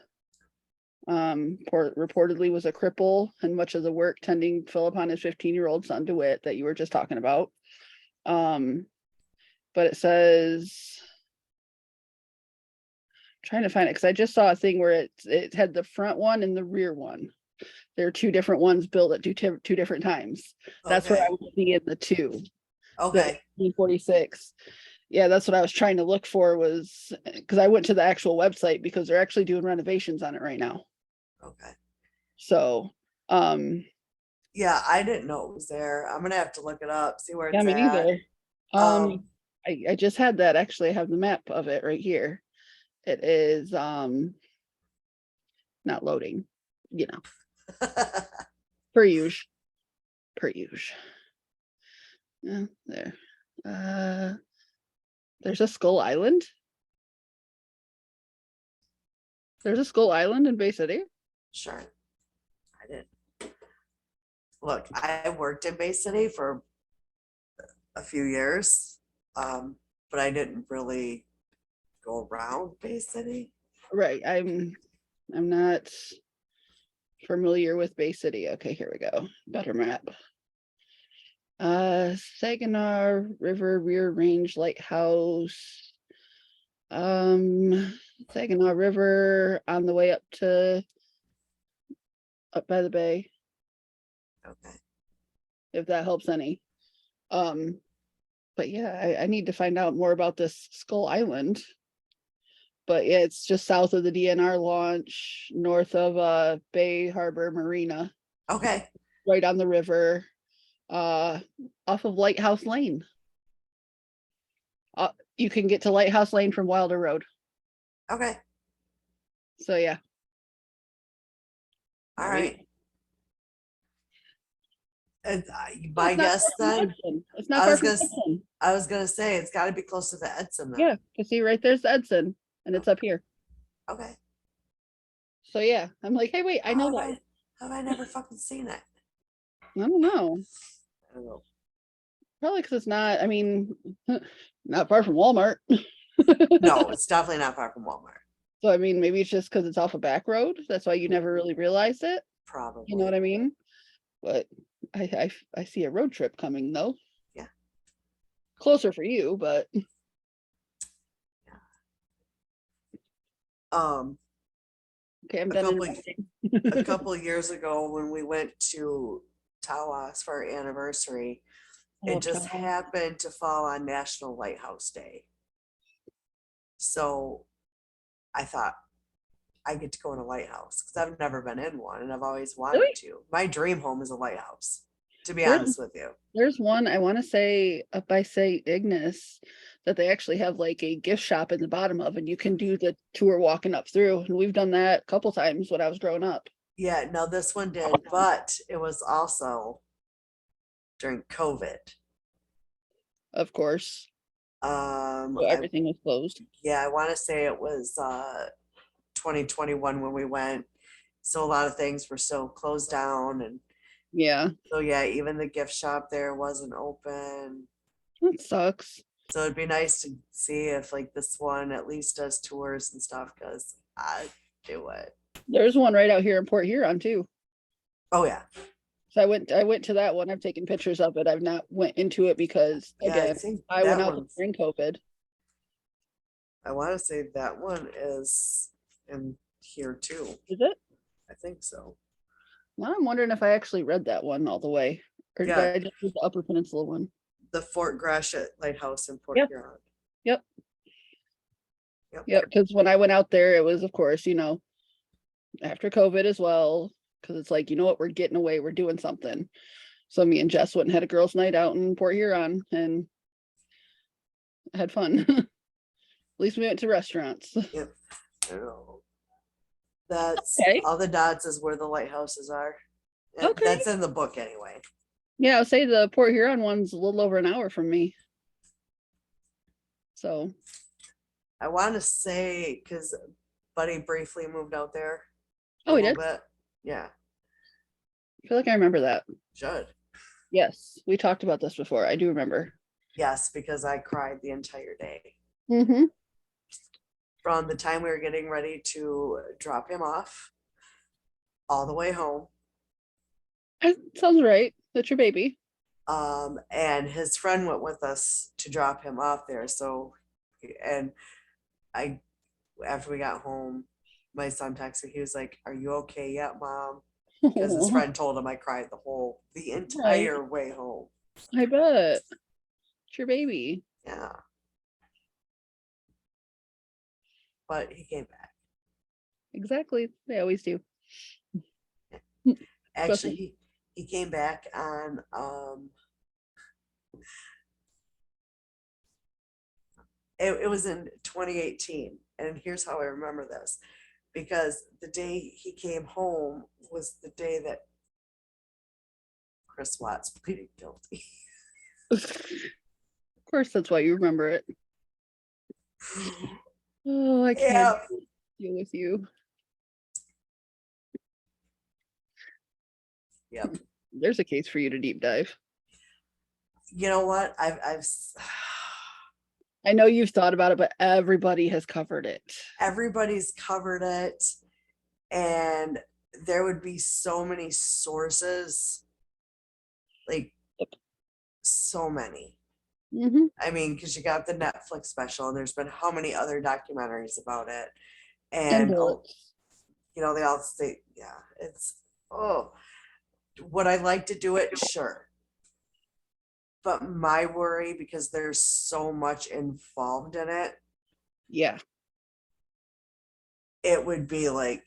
Reportedly was a cripple, and much of the work tending fell upon his 15-year-old son DeWitt that you were just talking about. But it says, I'm trying to find it because I just saw a thing where it had the front one and the rear one. There are 2 different ones built at 2 different times. That's okay. where I would be in the 2. Okay. The 1846. Yeah, that's what I was trying to look for, was because I went to the actual website because they're actually doing renovations on it right now. Okay. So, Yeah, I didn't know it was there. I'm gonna have to look it up, see where yeah, it's me at. neither. I just had that. Actually, I have the map of it right here. It is not loading, you know, per usual. Yeah, there. There's a Skull Island. There's a Skull Island in Bay City. Sure. I did. Look, I worked in Bay City for a few years, but I didn't really go around Bay City. Right. I'm not familiar with Bay City. Okay, here we go. Better map. Saginaw River Rear Range Lighthouse. Saginaw River on the way up by the bay, Okay. if that helps any. But yeah, I need to find out more about this Skull Island. But yeah, it's just south of the DNR launch, north of Bay Harbor Marina, Okay. right on the river, off of Lighthouse Lane. You can get to Lighthouse Lane from Wilder Road. Okay. So yeah. All right. And Oh, my guess then, it's not far from Edson. Edson. I was gonna say it's got to be close to the Edson then. Yeah, you see right there's the Edson, and it's up here. Okay. So yeah, I'm like, hey, wait, I know that. How have I never fucking seen it? I don't know. I don't know. Probably because it's not. I mean, not far from Walmart. No, it's definitely not far from Walmart. So I mean, maybe it's just because it's off a back road. That's why you never really realized it. Probably. You know what I mean? But I see a road trip coming though. Yeah. Closer for you, but yeah. Okay, I'm done. a couple of years ago when we went to Tawas for our anniversary, it Oh, just Tom. happened to fall on National Lighthouse Day. So I thought I get to go in a lighthouse because I've never been in one and I've always wanted Really? to. My dream home is a lighthouse, to be There's honest with you. there's one I want to say up by St. Ignace that they actually have like a gift shop in the bottom of, and you can do the tour walking up through. And we've done that a couple times when I was growing up. Yeah, no, this one did, but it was also during COVID. Of course. So I everything was closed. Yeah, I want to say it was 2021 when we went. So a lot of things were still closed down, and Yeah, so yeah, even the gift shop there wasn't open. that sucks. So it'd be nice to see if like this one at least does tours and stuff because I do it. There's one right out here in Port Huron too. Oh yeah, So I went to that one. I've taken pictures of it. I've not went into it because yeah. I again, think I went that out one's. during COVID. I want to say that one is in here too. Is it? I think so. Now I'm wondering if I actually read that one all the way. Or did Yeah, I just read the Upper Peninsula one? the Fort Gratiot Lighthouse in Port Yep. Huron. Yep. Yep. Yep. Because when I went out there, it was of course, after COVID as well. Because it's like, you know what, we're getting away, we're doing something. So me and Jess went and had a girls' night out in Port Huron and had fun. At least we went to restaurants. Yep. I know. That's Okay. all the dots is where the lighthouses are. Okay. That's in the book anyway. Yeah, I'll say the Port Huron one's a little over an hour from me. So I want to say because Buddy briefly moved out there a oh, we little did. bit. Yeah, I feel like I remember that. should. Yes, we talked about this before. I do remember. Yes, because I cried the entire day. Mm-hmm. From the time we were getting ready to drop him off all the way home. Sounds right. That's your baby. And his friend went with us to drop him off there. So, and I, after we got home, my son texted, he was like, "Are you okay yet, Mom?" Because his friend told him I cried the Right. entire way home. I bet. It's your baby. Yeah. But he came back. Exactly. They always do. Actually, Especially he came back on it was in 2018. And here's how I remember this. Because the day he came home was the day that Chris Watts pleaded guilty. of course that's why you remember it. Oh, I can't Yeah. deal with you. Yep. There's a case for you to deep dive. You know what? I know you've thought about it, but everybody has covered it. Everybody's covered it, and there would be so many sources, like so many. Mm-hmm. I mean, because you got the Netflix special, and there's been how many other documentaries about it, And and bullets. they all say, yeah, it's would I like to do it? Sure. But my worry, because there's so much involved in it, Yeah. it would be like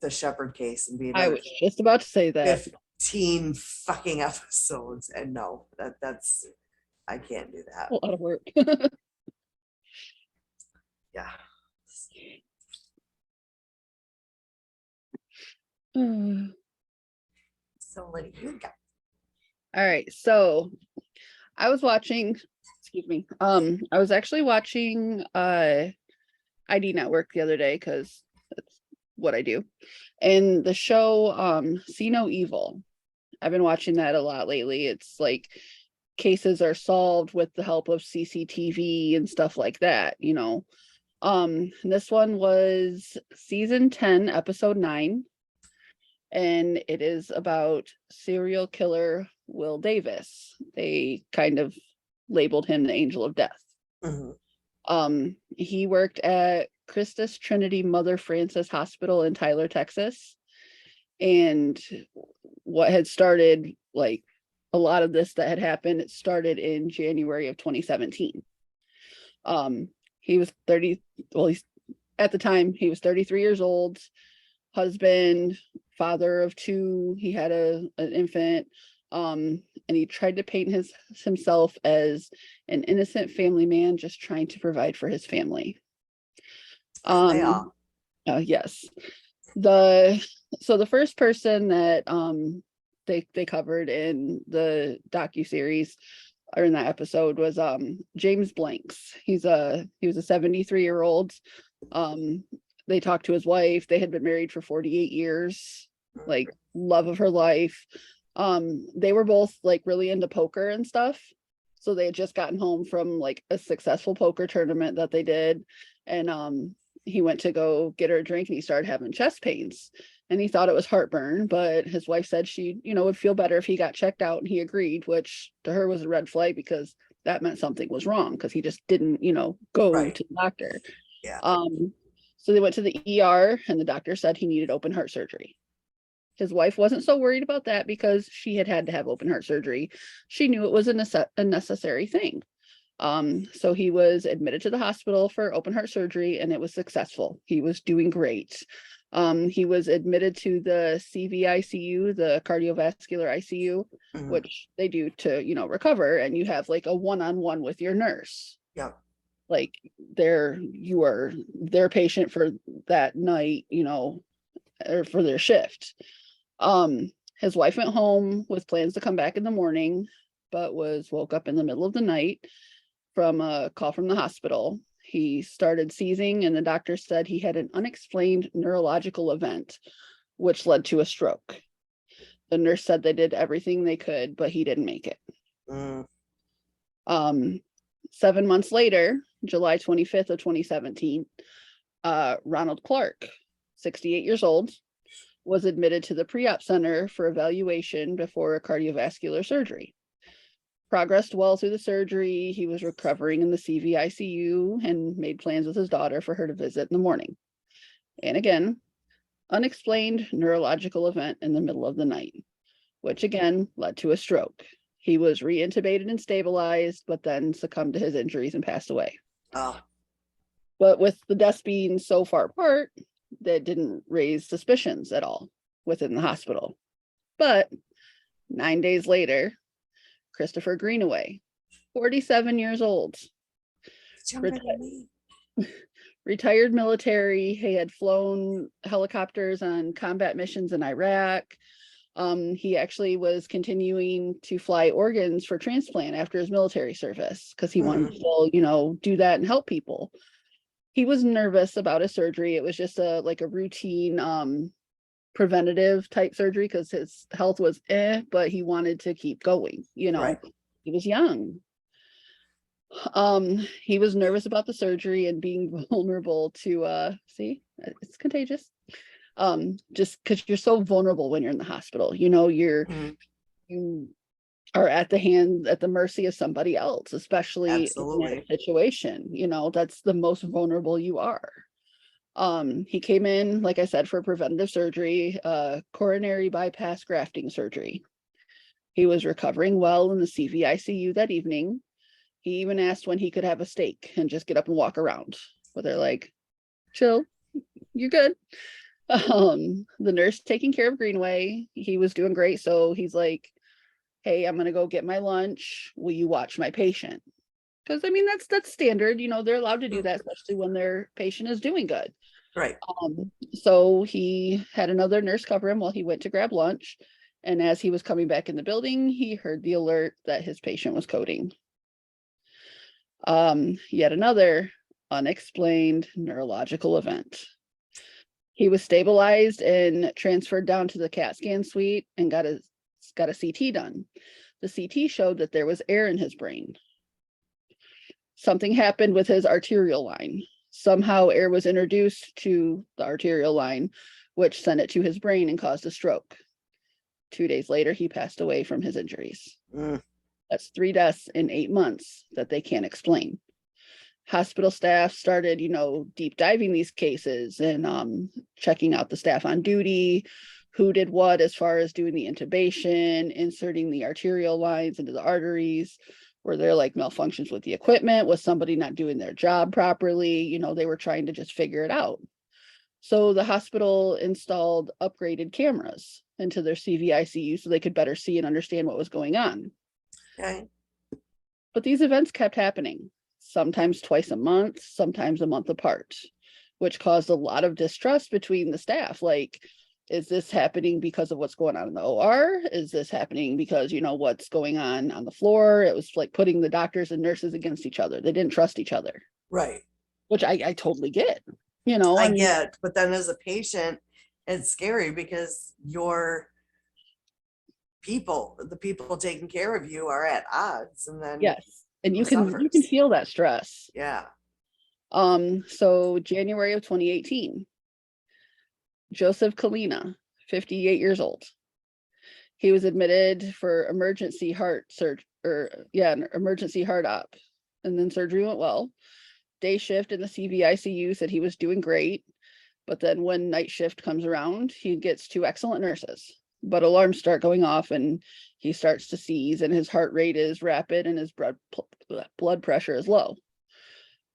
the Shepherd case and be I another was just about to say that. 15 fucking episodes. And no, that's I can't do that. A lot of work. Yeah. All So Lydia, you got right. So I was watching, excuse me. I was actually watching ID Network the other day because that's what I do. And the show See No Evil. I've been watching that a lot lately. It's like cases are solved with the help of CCTV and stuff like that, This one was season 10, episode 9, and it is about serial killer Will Davis. They kind of labeled him the angel of death. He worked at Christus Trinity Mother Frances Hospital in Tyler, Texas. And what had started, like a lot of this that had happened, it started in January of 2017. He was 30, well, he's at the time he was 33 years old, husband, father of two. He had an infant. And he tried to paint himself as an innocent family man just trying to provide for his family. They all. Yes. The first person that they covered in the docuseries or in that episode was James Blanks. He was a 73-year-old. They talked to his wife. They had been married for 48 years, like love of her life. They were both like really into poker and stuff. So they had just gotten home from like a successful poker tournament that they did. And he went to go get her a drink and he started having chest pains. And he thought it was heartburn, but his wife said she, would feel better if he got checked out, and he agreed, which to her was a red flag because that meant something was wrong because he just didn't, go Right. to the doctor. Yeah. So they went to the ER and the doctor said he needed open heart surgery. His wife wasn't so worried about that because she had to have open heart surgery. She knew it was a necessary thing. So he was admitted to the hospital for open heart surgery and it was successful. He was doing great. He was admitted to the CVICU, the cardiovascular ICU, which they do to, recover, and you have like a one-on-one with your nurse. Yeah. Like you are their patient for that night, or for their shift. His wife went home with plans to come back in the morning, but was woke up in the middle of the night from a call from the hospital. He started seizing and the doctor said he had an unexplained neurological event, which led to a stroke. The nurse said they did everything they could, but he didn't make it. 7 months later, July 25th of 2017, Ronald Clark, 68 years old, was admitted to the pre-op center for evaluation before a cardiovascular surgery. Progressed well through the surgery. He was recovering in the CVICU and made plans with his daughter for her to visit in the morning. And again, unexplained neurological event in the middle of the night, which again led to a stroke. He was reintubated and stabilized, but then succumbed to his injuries and passed away. Oh. But with the deaths being so far apart, that didn't raise suspicions at all within the hospital. But 9 days later, Christopher Greenaway, 47 years old, retired military. He had flown helicopters on combat missions in Iraq. He actually was continuing to fly organs for transplant after his military service because he wanted to still, do that and help people. He was nervous about his surgery. It was just a routine preventative type surgery because his health was but he wanted to keep going, Right. He was young. He was nervous about the surgery and being vulnerable to see, it's contagious. Just because you're so vulnerable when you're in the hospital, you are at the mercy of somebody else, especially Absolutely. in that situation. That's the most vulnerable you are. He came in, like I said, for preventative surgery, coronary bypass grafting surgery. He was recovering well in the CVICU that evening. He even asked when he could have a steak and just get up and walk around. But they're like, chill, you're good. The nurse taking care of Greenway, he was doing great. So he's like, hey, I'm going to go get my lunch. Will you watch my patient? Because that's standard, they're allowed to do that, especially when their patient is doing good. Right. So he had another nurse cover him while he went to grab lunch. And as he was coming back in the building, he heard the alert that his patient was coding. Yet another unexplained neurological event. He was stabilized and transferred down to the CAT scan suite and got a CT done. The CT showed that there was air in his brain. Something happened with his arterial line. Somehow air was introduced to the arterial line, which sent it to his brain and caused a stroke. 2 days later, he passed away from his injuries. That's 3 deaths in 8 months that they can't explain. Hospital staff started, deep diving these cases and checking out the staff on duty, who did what as far as doing the intubation, inserting the arterial lines into the arteries. Were there like malfunctions with the equipment? Was somebody not doing their job properly? You know, they were trying to just figure it out. So the hospital installed upgraded cameras into their CVICU so they could better see and understand what was going on. Okay. But these events kept happening, sometimes twice a month, sometimes a month apart, which caused a lot of distrust between the staff. Like, is this happening because of what's going on in the OR? Is this happening because, you know, what's going on the floor? It was like putting the doctors and nurses against each other. They didn't trust each other, Right. which I totally get, you know. I get, but then as a patient, it's scary because your the people taking care of you are at odds, and then Yes, and who you can suffers? feel that stress. Yeah. So January of 2018, Joseph Kalina, 58 years old. He was admitted for emergency heart surgery, an emergency heart op, and then surgery went well. Day shift in the CVICU said he was doing great, but then when night shift comes around, he gets two excellent nurses, but alarms start going off and he starts to seize and his heart rate is rapid and his blood pressure is low.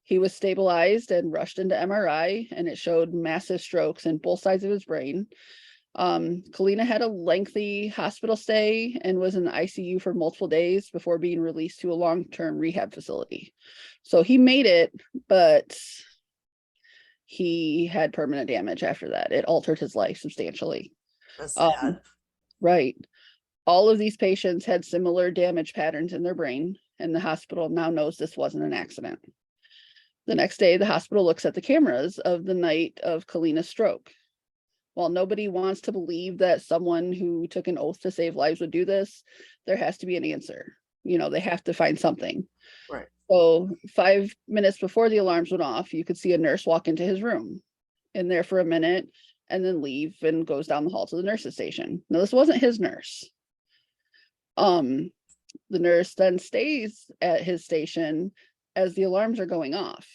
He was stabilized and rushed into MRI, and it showed massive strokes in both sides of his brain. Kalina had a lengthy hospital stay and was in the ICU for multiple days before being released to a long-term rehab facility. So he made it, but he had permanent damage after that. It altered his life substantially. That's sad. Right. All of these patients had similar damage patterns in their brain, and the hospital now knows this wasn't an accident. The next day, the hospital looks at the cameras of the night of Kalina's stroke. While nobody wants to believe that someone who took an oath to save lives would do this, there has to be an answer. You know, they have to find something. Right. So 5 minutes before the alarms went off, you could see a nurse walk into his room, in there for a minute, and then leave and goes down the hall to the nurse's station. Now, this wasn't his nurse. The nurse then stays at his station as the alarms are going off.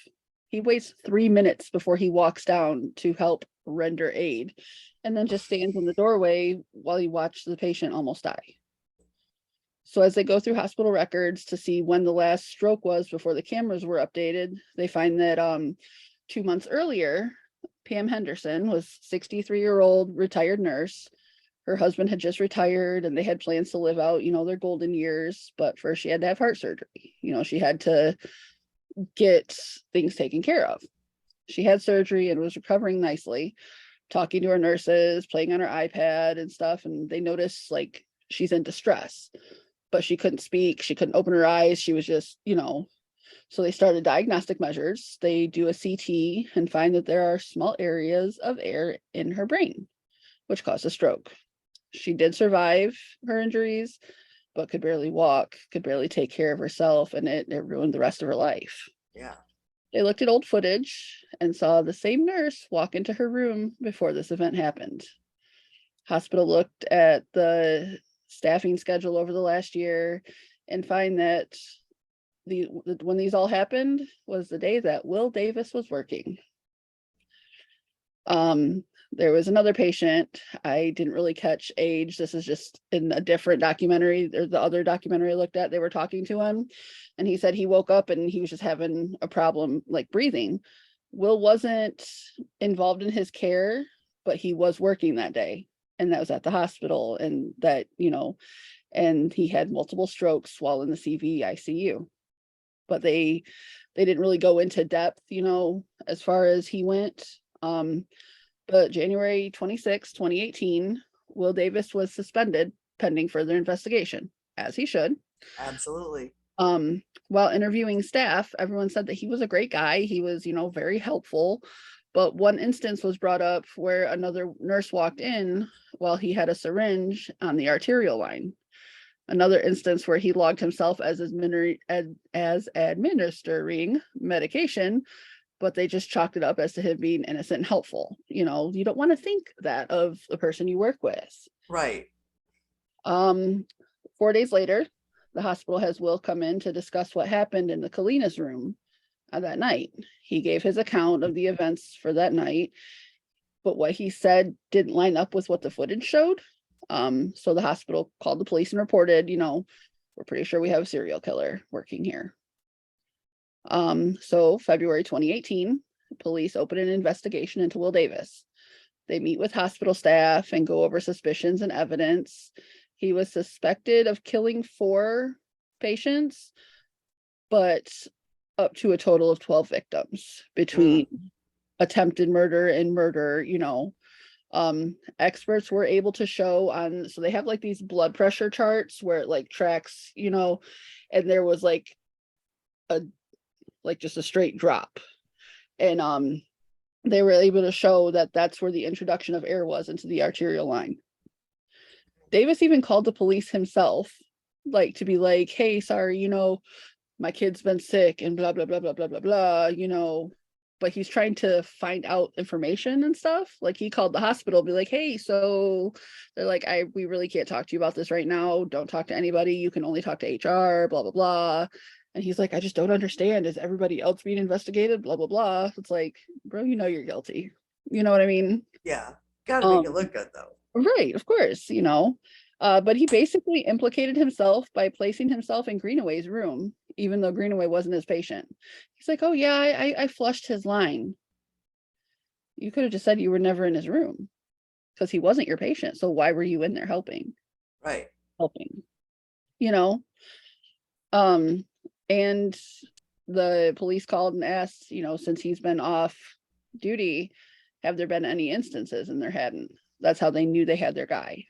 He waits 3 minutes before he walks down to help render aid, and then just stands in the doorway while he watches the patient almost die. So as they go through hospital records to see when the last stroke was before the cameras were updated, they find that 2 months earlier, Pam Henderson was 63-year-old retired nurse. Her husband had just retired and they had plans to live out, you know, their golden years, but first she had to have heart surgery. You know, she had to get things taken care of. She had surgery and was recovering nicely, talking to her nurses, playing on her iPad and stuff, and they noticed like she's in distress, but she couldn't speak, she couldn't open her eyes, she was just, you know. So they started diagnostic measures. They do a CT and find that there are small areas of air in her brain, which caused a stroke. She did survive her injuries, but could barely walk, could barely take care of herself, and it ruined the rest of her life. Yeah. They looked at old footage and saw the same nurse walk into her room before this event happened. Hospital looked at the staffing schedule over the last year and find that when these all happened was the day that Will Davis was working. There was another patient. I didn't really catch age. This is just in a different documentary. There's the other documentary I looked at. They were talking to him and he said he woke up and he was just having a problem like breathing. Will wasn't involved in his care, but he was working that day, and that was at the hospital, and that, you know, and he had multiple strokes while in the CVICU. But they didn't really go into depth, you know, as far as he went. But January 26, 2018, Will Davis was suspended pending further investigation, as he should. Absolutely. While interviewing staff, everyone said that he was a great guy. He was, you know, very helpful. But one instance was brought up where another nurse walked in while he had a syringe on the arterial line. Another instance where he logged himself as administering medication, but they just chalked it up as to him being innocent and helpful. You know, you don't want to think that of the person you work with. Right. 4 days later, the hospital has Will come in to discuss what happened in the Kalina's room that night. He gave his account of the events for that night. but what he said didn't line up with what the footage showed. So the hospital called the police and reported, we're pretty sure we have a serial killer working here. So February 2018, police open an investigation into Will Davis. They meet with hospital staff and go over suspicions and evidence. He was suspected of killing 4 patients, but up to a total of 12 victims between attempted murder and murder. Experts were able to show so they have like these blood pressure charts where it like tracks, and there was like just a straight drop. And they were able to show that that's where the introduction of air was into the arterial line. Davis even called the police himself, like to be like, hey, sorry, my kid's been sick and blah, blah, blah, blah, blah, blah, blah, but he's trying to find out information and stuff. Like he called the hospital, be like, hey, so they're like, we really can't talk to you about this right now. Don't talk to anybody. You can only talk to HR, blah, blah, blah. And he's like, I just don't understand. Is everybody else being investigated? Blah, blah, blah. It's like, bro, you're guilty. You know what I mean? Yeah. Gotta make it look good though. Right, of course, but he basically implicated himself by placing himself in Greenaway's room, even though Greenaway wasn't his patient. He's like, oh yeah, I flushed his line. You could have just said you were never in his room because he wasn't your patient. So why were you in there helping? Right. Helping, and the police called and asked, since he's been off duty, have there been any instances? And there hadn't. That's how they knew they had their guy.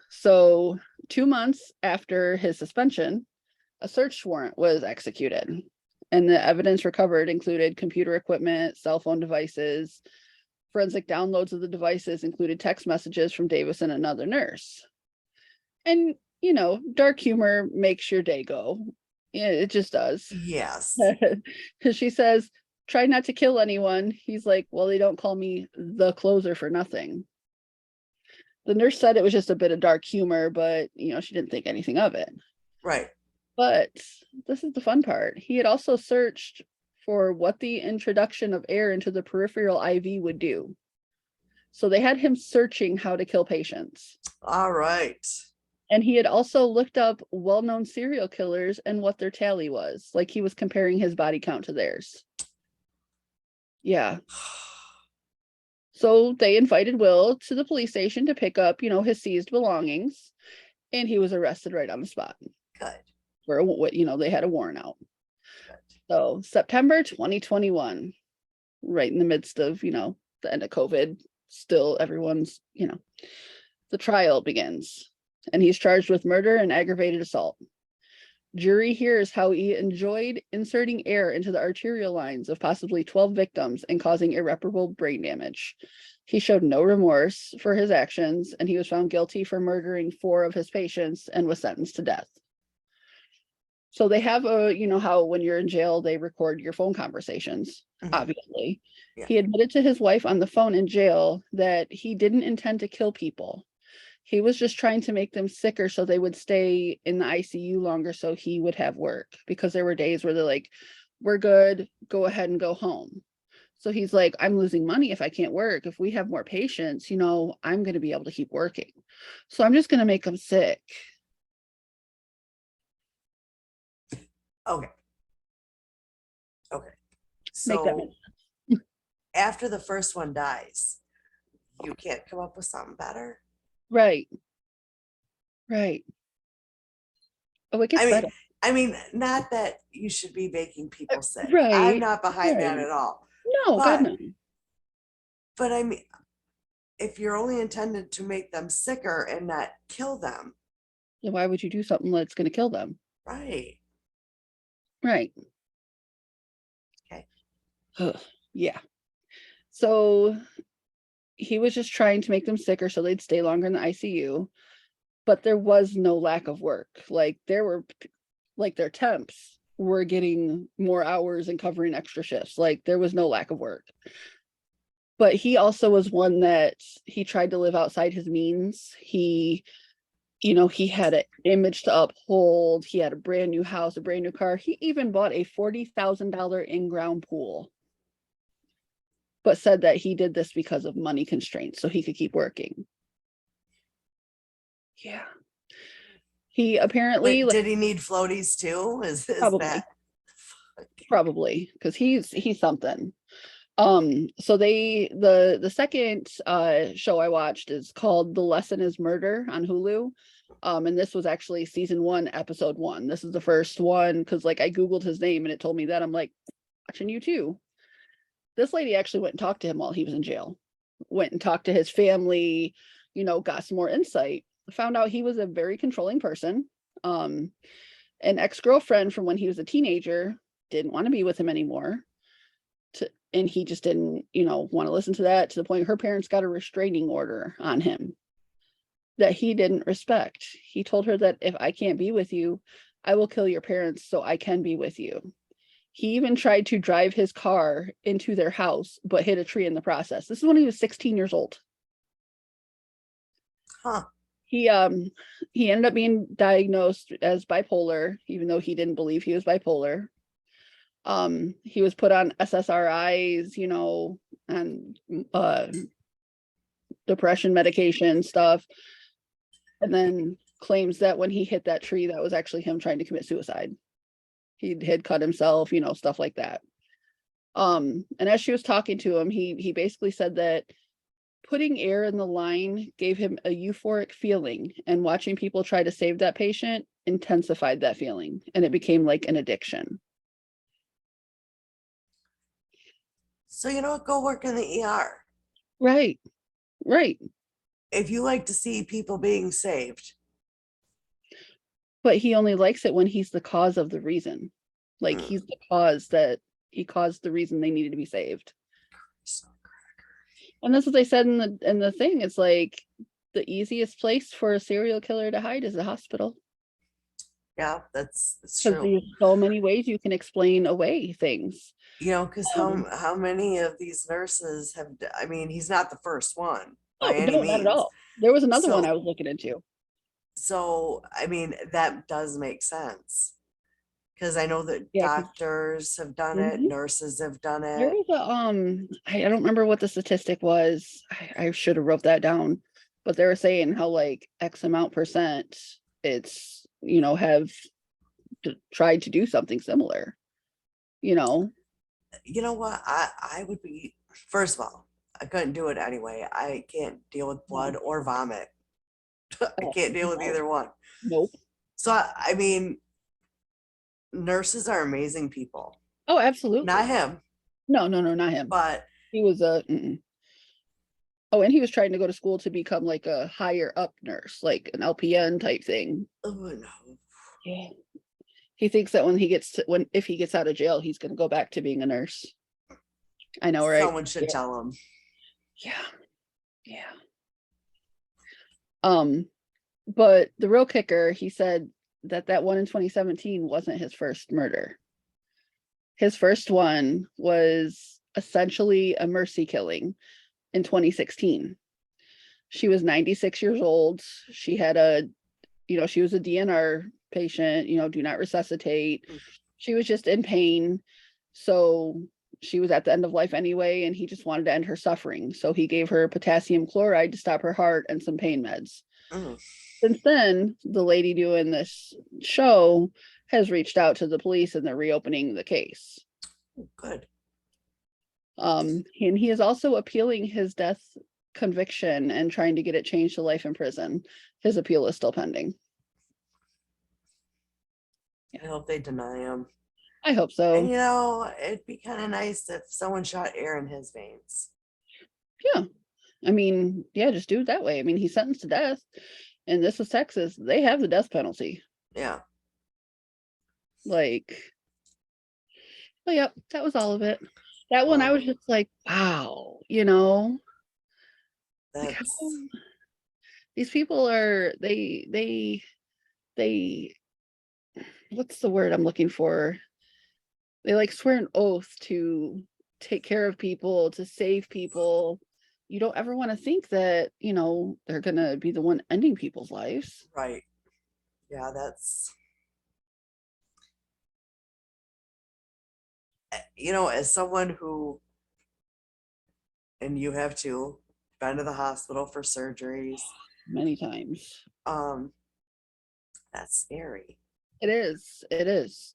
So 2 months after his suspension, a search warrant was executed, and the evidence recovered included computer equipment, cell phone devices. Forensic downloads of the devices included text messages from Davis and another nurse. And, dark humor makes your day go. Yeah, it just does. Yes. She says, try not to kill anyone. He's like, well, they don't call me the closer for nothing. The nurse said it was just a bit of dark humor, but, she didn't think anything of it. Right. But this is the fun part. He had also searched for what the introduction of air into the peripheral IV would do. So they had him searching how to kill patients. All right. And he had also looked up well-known serial killers and what their tally was. Like he was comparing his body count to theirs. Yeah. So they invited Will to the police station to pick up, his seized belongings, and he was arrested right on the spot. Good. For what, they had a warrant out. Good. So September 2021, right in the midst of, the end of COVID, still everyone's, the trial begins, and he's charged with murder and aggravated assault. Jury hears how he enjoyed inserting air into the arterial lines of possibly 12 victims and causing irreparable brain damage. He showed no remorse for his actions, and he was found guilty for murdering 4 of his patients and was sentenced to death. So they have how when you're in jail, they record your phone conversations, obviously. Yeah. He admitted to his wife on the phone in jail that he didn't intend to kill people. He was just trying to make them sicker so they would stay in the ICU longer so he would have work, because there were days where they're like, we're good, go ahead and go home. So he's like, I'm losing money if I can't work. If we have more patients, I'm going to be able to keep working. So I'm just going to make them sick. Okay. So after the first one dies, you can't come up with something better? Right. Oh, it gets better. I mean, not that you should be making people sick. Right. I'm not behind that at all. No, God, no. But I mean, if you're only intended to make them sicker and not kill them. Then why would you do something that's going to kill them? Right. Okay. Yeah. So he was just trying to make them sicker so they'd stay longer in the ICU, but there was no lack of work. Like their temps were getting more hours and covering extra shifts. Like there was no lack of work. But he also was one that he tried to live outside his means. He had an image to uphold. He had a brand new house, a brand new car. He even bought a $40,000 in-ground pool. but said that he did this because of money constraints so he could keep working. Yeah. He apparently, But like, did he need floaties too? Is probably, that because he's something. So the second show I watched is called The Lesson is Murder on Hulu. And this was actually season 1, episode 1. This is the first one because, like, I googled his name and it told me that. I'm like, watching you too. This lady actually went and talked to him while he was in jail, went and talked to his family, got some more insight, found out he was a very controlling person. An ex-girlfriend from when he was a teenager didn't want to be with him anymore. And he just didn't, want to listen to that, to the point her parents got a restraining order on him that he didn't respect. He told her that if I can't be with you, I will kill your parents so I can be with you. He even tried to drive his car into their house, but hit a tree in the process. This is when he was 16 years old. huh? He ended up being diagnosed as bipolar, even though he didn't believe he was bipolar. He was put on SSRIs, and depression medication stuff, and then claims that when he hit that tree, that was actually him trying to commit suicide. He had cut himself, stuff like that. And as she was talking to him, he basically said that putting air in the line gave him a euphoric feeling, and watching people try to save that patient intensified that feeling, and it became like an addiction. So you know what? Go work in the ER. Right. If you like to see people being saved. But he only likes it when he's the cause of the reason. Like, Mm. he's the cause that he caused the reason they needed to be saved. And that's what they said in the thing. It's like the easiest place for a serial killer to hide is the hospital. Yeah, that's Because true. there's so many ways you can explain away things. Because Um, how many of these nurses have? I mean, he's not the first one by oh, any no, not at means. all. There was another one I So was looking into. I mean, that does make sense because I know that Yeah, because doctors have done it, nurses have done there it. was I don't remember what the statistic was. I should have wrote that down, but they were saying how like X amount percent it's, have tried to do something similar, you know. You know what? I would be, first of all, I couldn't do it anyway. I can't deal with blood No. or vomit. I Oh, can't deal with no. either one. Nope. So I mean, nurses are amazing people. Oh, Not absolutely. him, No, no, no, not him. but He was a oh, and he was trying to go to school to become like a higher up nurse, like an LPN type thing. oh no. Yeah. He thinks that if he gets out of jail, he's going to go back to being a nurse. I know, right? Someone should Yeah. tell him. Yeah. Yeah. Um, but the real kicker, he said that one in 2017 wasn't his first murder. His first one was essentially a mercy killing in 2016. She was 96 years old. She had she was a DNR patient, do not resuscitate. She was just in pain. So she was at the end of life anyway, and he just wanted to end her suffering. So he gave her potassium chloride to stop her heart and some pain meds. Mm, Since then, the lady doing this show has reached out to the police and they're reopening the case. good. And he is also appealing his death conviction and trying to get it changed to life in prison. His appeal is still pending. I hope they deny him. I hope And so. it'd be kind of nice if someone shot air in his veins. Yeah. I mean, yeah, just do it that way. I mean, he's sentenced to death. And this is Texas. They have the death penalty. Yeah. Like, but yep, that was all of it. That one I Well, was just like, wow, like how that's these people are they what's the word I'm looking for? They like swear an oath to take care of people, to save people. You don't ever want to think that, they're gonna be the one ending people's lives. right. Yeah, that's, as someone who and you have too, been to the hospital for surgeries. Many times. Um, that's scary. It is. It is.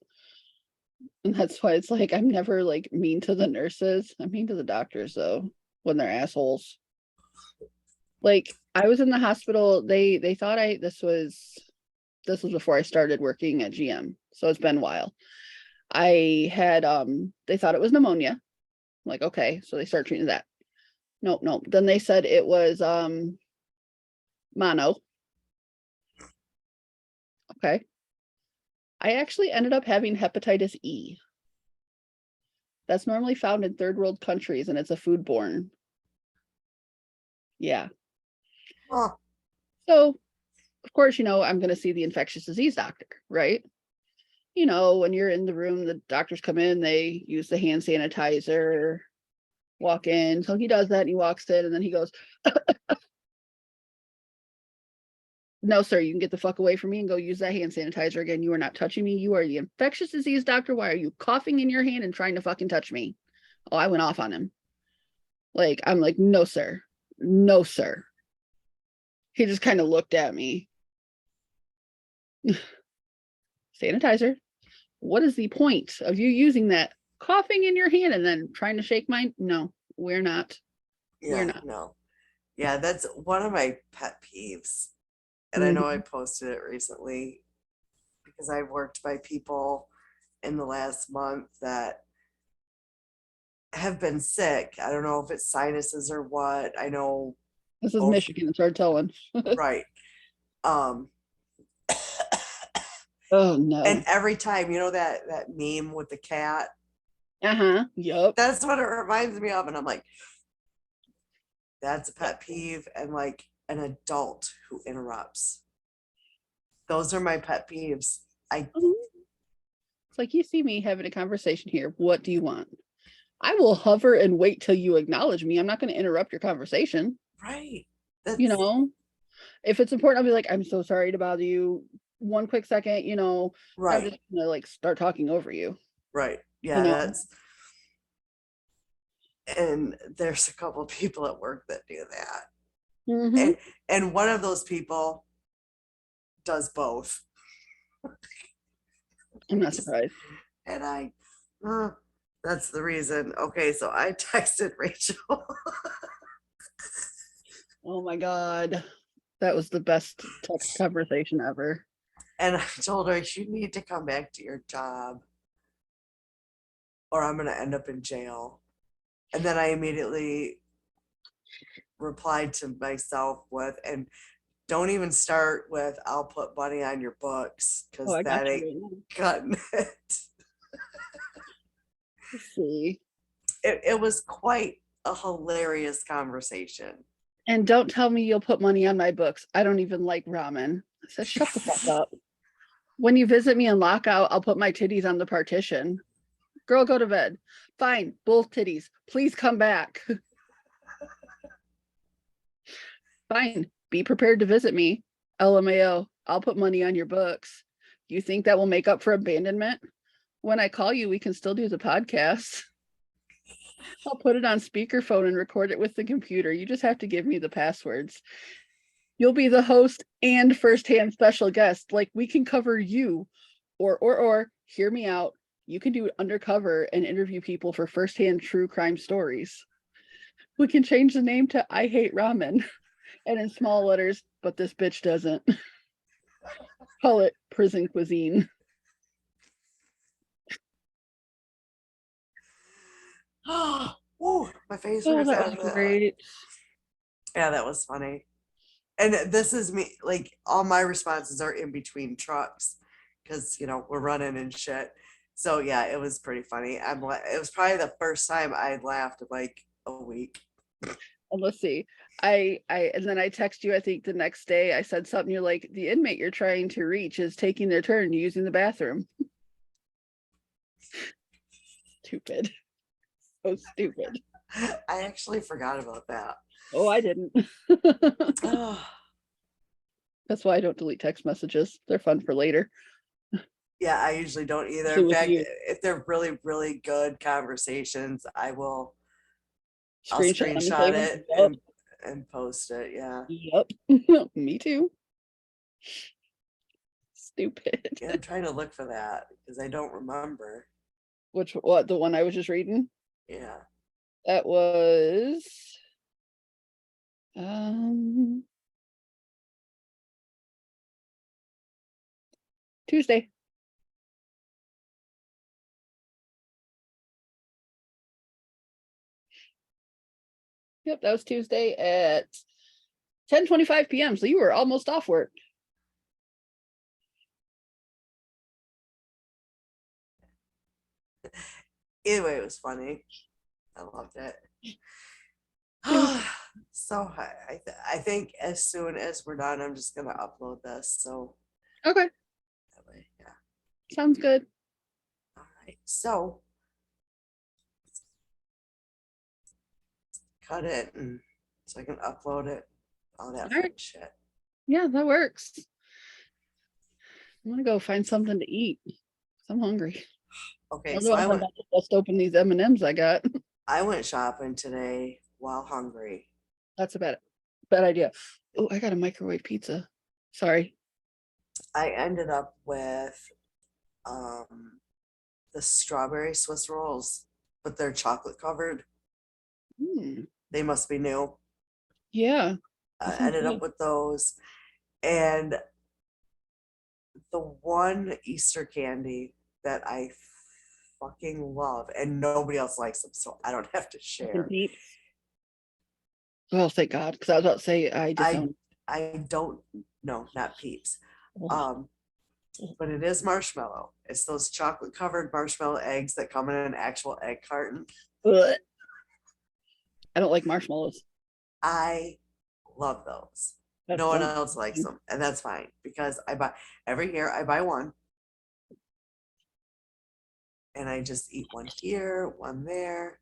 And that's why it's like I'm never like mean to the nurses. I'm mean to the doctors though, when they're assholes. Like I was in the hospital, they thought this was before I started working at GM. So it's been a while. I had they thought it was pneumonia. I'm like, okay, so they start treating that. Nope, nope. Then they said it was mono. Okay. I actually ended up having hepatitis E. That's normally found in third world countries and it's a foodborne. Yeah. Oh, So, of course, I'm going to see the infectious disease doctor, right? When you're in the room, the doctors come in, they use the hand sanitizer, walk in. So he does that and he walks in and then he goes, no, sir, you can get the fuck away from me and go use that hand sanitizer again. You are not touching me. You are the infectious disease doctor. Why are you coughing in your hand and trying to fucking touch me? Oh, I went off on him. Like, I'm like, no, sir. No, sir. He just kind of looked at me. Sanitizer. What is the point of you using that coughing in your hand and then trying to shake mine? No, we're not. We're yeah, not. no. Yeah, that's one of my pet peeves. And I know I Mhm. posted it recently because I've worked by people in the last month that have been sick. I don't know if it's sinuses or what. I know This is both, Michigan. It's hard telling. right. Um, Oh and no. every time, that meme with the cat, Uh-huh. Yup. that's what it reminds me of. And I'm like, that's a pet peeve. And like an adult who interrupts. Those are my pet peeves. I It's like you see me having a conversation here. What do you want? I will hover and wait till you acknowledge me. I'm not going to interrupt your conversation. right. You That's know, if it's important, I'll be like, I'm so sorry to bother you. One quick second, I'm right. just gonna like start talking over you, Right. you Yeah, know. and there's a couple of people at work that do that. Hmm. And one of those people does both. I'm not surprised. And uh, that's the reason. Okay, so I texted Rachel Oh my God. That was the best text conversation ever. and I told her, you need to come back to your job or I'm going to end up in jail. And then I immediately replied to myself with, and don't even start with, I'll put money on your books Oh, because I got that ain't you right now. cutting it. Let's see. It was quite a hilarious conversation. And don't tell me you'll put money on my books. I don't even like ramen. I said, shut the fuck up. When you visit me in lockout, I'll put my titties on the partition. Girl, go to bed. Fine, both titties. Please come back. Fine, be prepared to visit me. LMAO, I'll put money on your books. You think that will make up for abandonment? When I call you, we can still do the podcast. I'll put it on speakerphone and record it with the computer. You just have to give me the passwords. You'll be the host and firsthand special guest. Like we can cover you, or hear me out. You can do it undercover and interview people for firsthand true crime stories. We can change the name to I Hate Ramen and in small letters, but this bitch doesn't. Call it prison cuisine. Ooh, my face Oh, hurts that was after that. great. Yeah, that was funny. And this is me, like all my responses are in between trucks because we're running and shit. So yeah, it was pretty funny. It was probably the first time I laughed in like a week. And let's see. I and then I text you, I think the next day I said something, you're like, the inmate you're trying to reach is taking their turn using the bathroom. Stupid. So stupid. I actually forgot about that. Oh, I didn't. Oh, That's why I don't delete text messages. They're fun for later. yeah, I usually don't either. Especially In with fact, you. if they're really, really good conversations, I will I'll Screenshot them and screenshot save them. it Yup. and post it. Yeah. Yep. Me too. Stupid. Yeah, I'm trying to look for that because I don't remember. What, the one I was just reading? Yeah. That was um Tuesday. Yep, that was Tuesday at 10:25 p.m. So you were almost off work. Either way, it was funny. I loved it. It was So I think as soon as we're done, I'm just gonna upload this. So okay. that way, yeah. Sounds good. All right. So cut it and so I can upload it. All that All fun right. shit. Yeah, that works. I'm gonna go find something to eat. I'm hungry. Okay, I'm so about to bust open these M&Ms I got. I went shopping today while hungry. That's a bad idea. Oh, I got a microwave pizza. Sorry. I ended up with um the strawberry Swiss rolls, but they're chocolate covered. Hmm. They must be new. Yeah. I That sounds ended good. up with those. And the one Easter candy that I fucking love, and nobody else likes them, so I don't have to Fucking share. peeps. Oh, thank God. Because I was about to say I I disown. I don't know, not peeps. Ugh. Um, but it is marshmallow. It's those chocolate covered marshmallow eggs that come in an actual egg carton. Ugh. I don't like marshmallows. I love those. That's No one one. else likes them, and that's fine because I buy every year I buy one and I just eat one here, one there.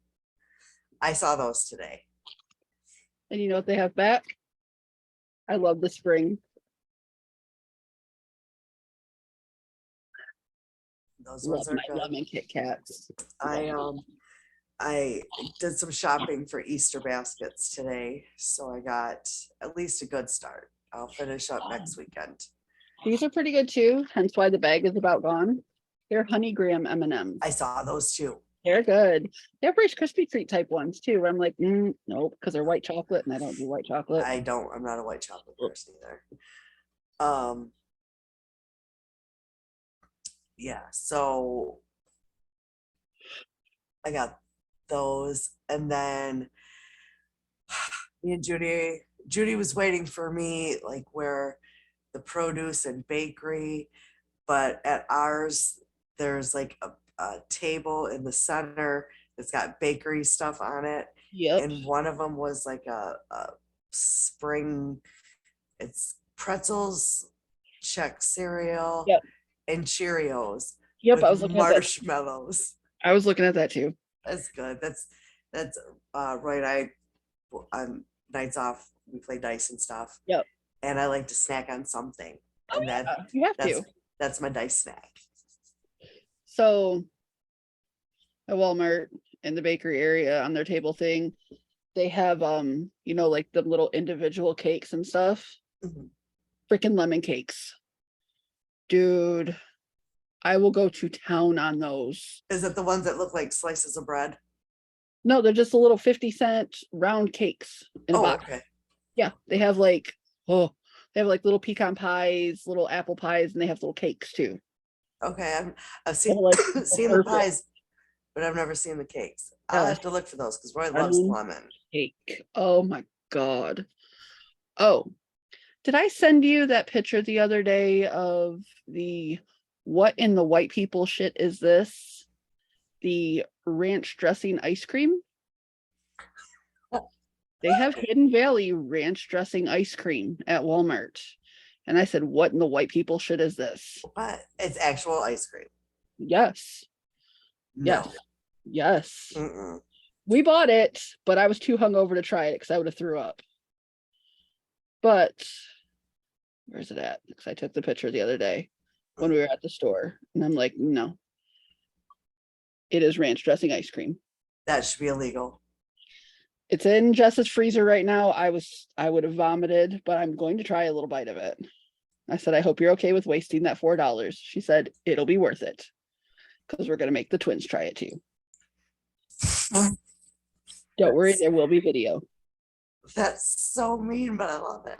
I saw those today. And you know what they have back? I love the spring. Those Love ones are my good. lemon Kit Kats. I I did some shopping for Easter baskets today, so I got at least a good start. I'll finish up next weekend. These are pretty good too, hence why the bag is about gone. They're honey graham M&Ms. I saw those too. They're good. They have Rice Krispie treat type ones too, where I'm like, nope, because they're white chocolate and I don't do white chocolate. I'm not a white chocolate person either. Um, yeah, so I got those, and then me and Judy was waiting for me, like where the produce and bakery, but at ours, there's like a table in the center that's got bakery stuff on it. Yep. And one of them was like a spring, it's pretzels, Czech cereal, Yep. and Cheerios Yep. I with was looking at that. marshmallows. I was looking at that too. That's good. That's right. I on nights off we play dice and stuff, Yep. and I like to snack on something, Oh and yeah, you have that's to. that's my dice snack. So at Walmart in the bakery area on their table thing, they have like the little individual cakes and stuff. Mhm. Freaking lemon cakes. Dude, I will go to town on those. Is it the ones that look like slices of bread? No, they're just a little 50-cent round cakes in a Oh, box. okay. Yeah, they have like little pecan pies, little apple pies, and they have little cakes too. Okay, I've They're seen like seen the perfect. pies, but I've never seen the cakes. I'll Yes, have to look for those because Roy loves lemon lemon. cake. Oh my God. Oh, did I send you that picture the other day of the what in the white people shit is this? The ranch dressing ice cream? They have Hidden Valley ranch dressing ice cream at Walmart. And I said, what in the white people shit is this? But it's actual ice cream. Yes. No. Yes. Yes. Mm-mm. We bought it, but I was too hungover to try it because I would have threw up. But where's it at? Because I took the picture the other day when we were at the store. And I'm like, no. It is ranch dressing ice cream. That should be illegal. It's in Jess's freezer right now. I would have vomited, but I'm going to try a little bite of it. I said, I hope you're okay with wasting that $4. She said, it'll be worth it because we're going to make the twins try it too. Don't worry, there will be video. That's so mean, but I love it.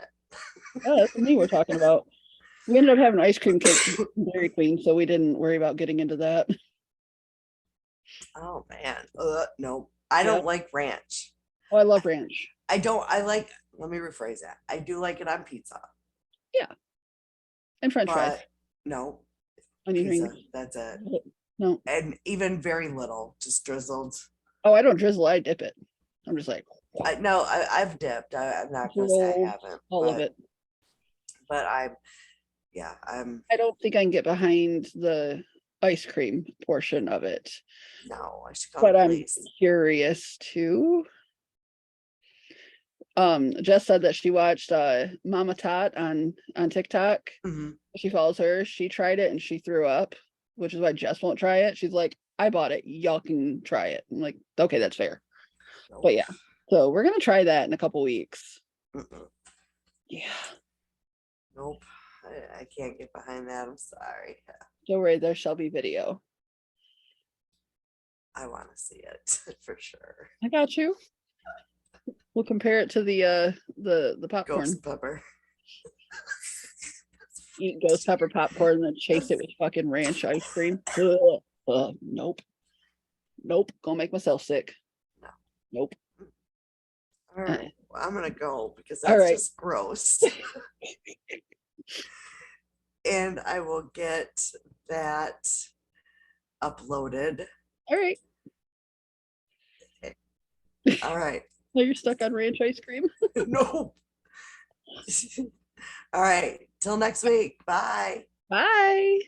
Oh, that's me we're talking about. We ended up having ice cream cake from Dairy Queen, so we didn't worry about getting into that. Oh man. No, I Yeah. don't like ranch. Oh, I love ranch. I like, let me rephrase that. I do like it on pizza, Yeah. And French fries. but no, Onion pizza, rings. that's it. No. And even very little, just drizzled. Oh, I don't drizzle, I dip it. I'm just like, I've dipped. I'm not gonna say I roll haven't, all of it. but I'm I don't think I can get behind the ice cream portion of it, no, I should call but the I'm police. curious too. Jess said that she watched Mama Tot on TikTok. Mhm. She follows her. She tried it and she threw up, which is why Jess won't try it. She's like, I bought it. Y'all can try it. I'm like, okay, that's fair. Nope. But yeah, so we're gonna try that in a couple weeks. Mm-mm. Yeah. Nope. I can't get behind that. I'm sorry. Don't worry, there shall be video. I want to see it for sure. I got you. We'll compare it to the popcorn. Ghost pepper. Eat ghost pepper popcorn and then chase it with fucking ranch ice cream. Nope. Nope. Gonna make myself sick. No. Nope. All right. Well, I'm gonna go because All that's right. just gross. And I will get that uploaded. All right. All right. Now you're stuck on ranch ice cream. No. All right. Till next week. Bye. Bye.